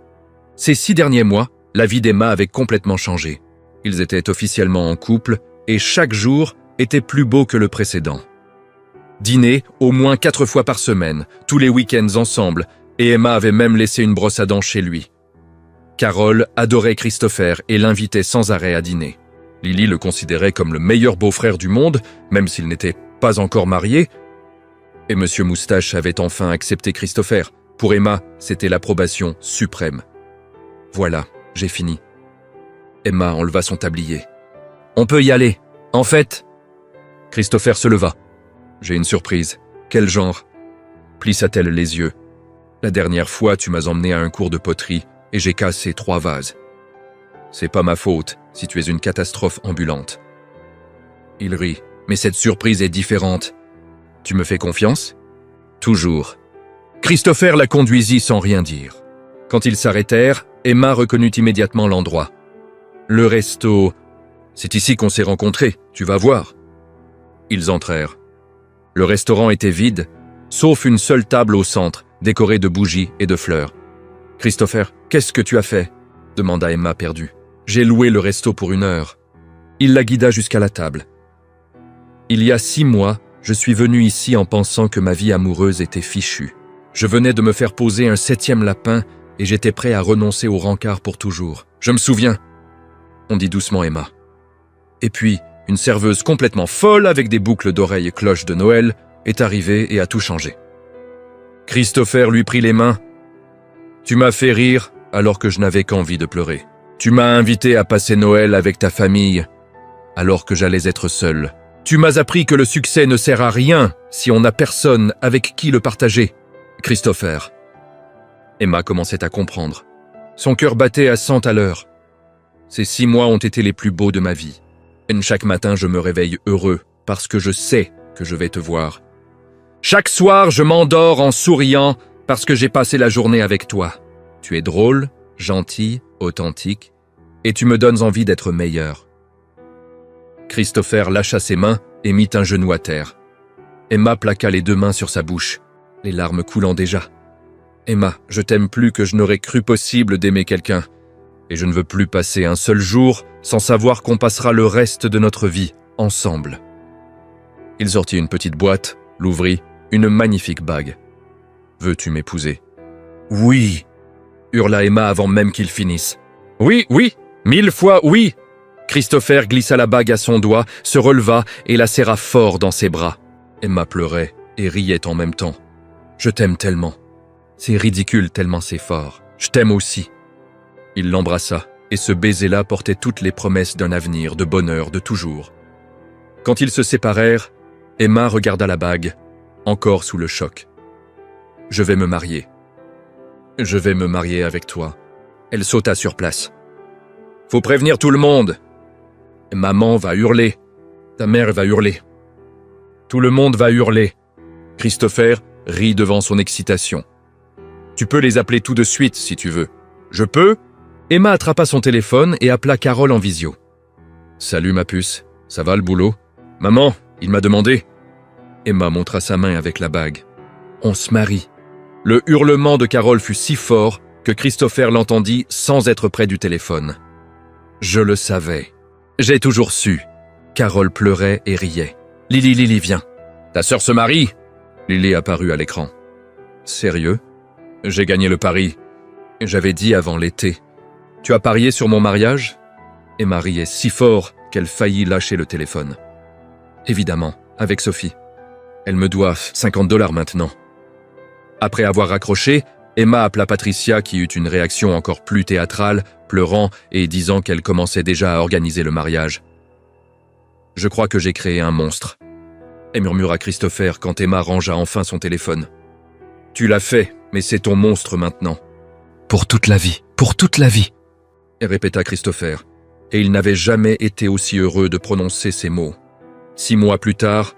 A: Ces 6 derniers mois, la vie d'Emma avait complètement changé. Ils étaient officiellement en couple et chaque jour était plus beau que le précédent. Dîner au moins 4 fois par semaine, tous les week-ends ensemble, et Emma avait même laissé une brosse à dents chez lui. Carole adorait Christopher et l'invitait sans arrêt à dîner. Lily le considérait comme le meilleur beau-frère du monde, même s'il n'était pas encore marié. Et Monsieur Moustache avait enfin accepté Christopher. Pour Emma, c'était l'approbation suprême. Voilà, j'ai fini. Emma enleva son tablier. « On peut y aller. En fait… » Christopher se leva. « J'ai une surprise. Quel genre ?» Plissa-t-elle les yeux. « La dernière fois, tu m'as emmené à un cours de poterie et j'ai cassé 3 vases. C'est pas ma faute si tu es une catastrophe ambulante. » Il rit. « Mais cette surprise est différente. Tu me fais confiance ?»« Toujours. » Christopher la conduisit sans rien dire. Quand ils s'arrêtèrent, Emma reconnut immédiatement l'endroit. « Le resto… C'est ici qu'on s'est rencontrés, tu vas voir. » Ils entrèrent. Le restaurant était vide, sauf une seule table au centre, décorée de bougies et de fleurs. « Christopher, qu'est-ce que tu as fait ?» demanda Emma perdue. « J'ai loué le resto pour 1 heure. » Il la guida jusqu'à la table. « Il y a 6 mois, je suis venu ici en pensant que ma vie amoureuse était fichue. Je venais de me faire poser un 7e lapin et j'étais prêt à renoncer au rencard pour toujours. Je me souviens. » On dit doucement Emma. Et puis, une serveuse complètement folle avec des boucles d'oreilles et cloches de Noël est arrivée et a tout changé. Christopher lui prit les mains. « Tu m'as fait rire alors que je n'avais qu'envie de pleurer. Tu m'as invité à passer Noël avec ta famille alors que j'allais être seul. Tu m'as appris que le succès ne sert à rien si on n'a personne avec qui le partager. Christopher. » Emma commençait à comprendre. Son cœur battait à 100 à l'heure. Ces 6 mois ont été les plus beaux de ma vie. Et chaque matin, je me réveille heureux parce que je sais que je vais te voir. Chaque soir, je m'endors en souriant parce que j'ai passé la journée avec toi. Tu es drôle, gentil, authentique, et tu me donnes envie d'être meilleur. Christopher lâcha ses mains et mit un genou à terre. Emma plaqua les 2 mains sur sa bouche, les larmes coulant déjà. « Emma, je t'aime plus que je n'aurais cru possible d'aimer quelqu'un. Et je ne veux plus passer un seul jour sans savoir qu'on passera le reste de notre vie ensemble. » Il sortit une petite boîte, l'ouvrit, une magnifique bague. « Veux-tu m'épouser ?»« Oui !» hurla Emma avant même qu'il finisse. « Oui, oui, 1000 fois oui !» Christopher glissa la bague à son doigt, se releva et la serra fort dans ses bras. Emma pleurait et riait en même temps. « Je t'aime tellement. C'est ridicule tellement c'est fort. Je t'aime aussi. » Il l'embrassa, et ce baiser-là portait toutes les promesses d'un avenir, de bonheur, de toujours. Quand ils se séparèrent, Emma regarda la bague, encore sous le choc. « Je vais me marier. Je vais me marier avec toi. » Elle sauta sur place. « Faut prévenir tout le monde. Maman va hurler. Ta mère va hurler. Tout le monde va hurler. » Christopher rit devant son excitation. « Tu peux les appeler tout de suite si tu veux. »« Je peux ?» Emma attrapa son téléphone et appela Carole en visio. « Salut ma puce, ça va le boulot ?»« Maman, il m'a demandé. » Emma montra sa main avec la bague. « On se marie. » Le hurlement de Carole fut si fort que Christopher l'entendit sans être près du téléphone. « Je le savais. J'ai toujours su. » Carole pleurait et riait. « Lily, viens. »« Ta sœur se marie ?» Lily apparut à l'écran. « Sérieux ? J'ai gagné le pari. J'avais dit avant l'été. Tu as parié sur mon mariage ?» Emma riait si fort qu'elle faillit lâcher le téléphone. « Évidemment, avec Sophie. Elle me doit $50 maintenant. » Après avoir raccroché, Emma appela Patricia qui eut une réaction encore plus théâtrale, pleurant et disant qu'elle commençait déjà à organiser le mariage. « Je crois que j'ai créé un monstre. » murmura Christopher quand Emma rangea enfin son téléphone. « Tu l'as fait, mais c'est ton monstre maintenant. »« Pour toute la vie, pour toute la vie !» répéta Christopher, et il n'avait jamais été aussi heureux de prononcer ces mots. 6 mois plus tard,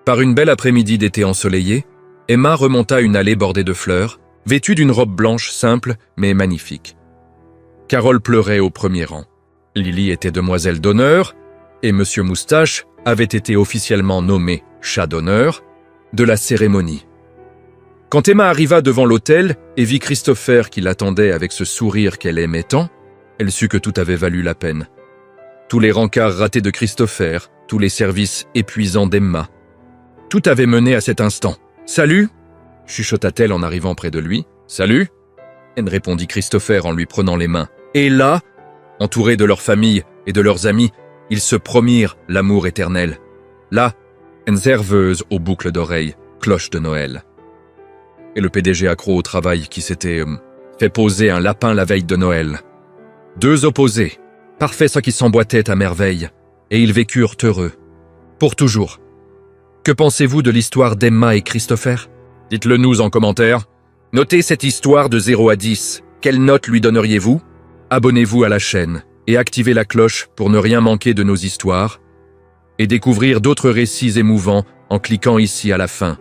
A: par une belle après-midi d'été ensoleillé, Emma remonta une allée bordée de fleurs, vêtue d'une robe blanche simple mais magnifique. Carole pleurait au premier rang. Lily était demoiselle d'honneur, et Monsieur Moustache avait été officiellement nommé chat d'honneur de la cérémonie. Quand Emma arriva devant l'autel et vit Christopher qui l'attendait avec ce sourire qu'elle aimait tant, elle sut que tout avait valu la peine. Tous les rencarts ratés de Christopher, tous les services épuisants d'Emma. Tout avait mené à cet instant. « Salut !» chuchota-t-elle en arrivant près de lui. « Salut !» répondit Christopher en lui prenant les mains. Et là, entourés de leur famille et de leurs amis, ils se promirent l'amour éternel. Là, une serveuse aux boucles d'oreilles, cloche de Noël. Et le PDG accro au travail qui s'était fait poser un lapin la veille de Noël. Deux opposés, parfaits sans qui s'emboîtaient à merveille, et ils vécurent heureux. Pour toujours. Que pensez-vous de l'histoire d'Emma et Christopher? Dites-le nous en commentaire. Notez cette histoire de 0 à 10. Quelle note lui donneriez-vous? Abonnez-vous à la chaîne et activez la cloche pour ne rien manquer de nos histoires et découvrir d'autres récits émouvants en cliquant ici à la fin.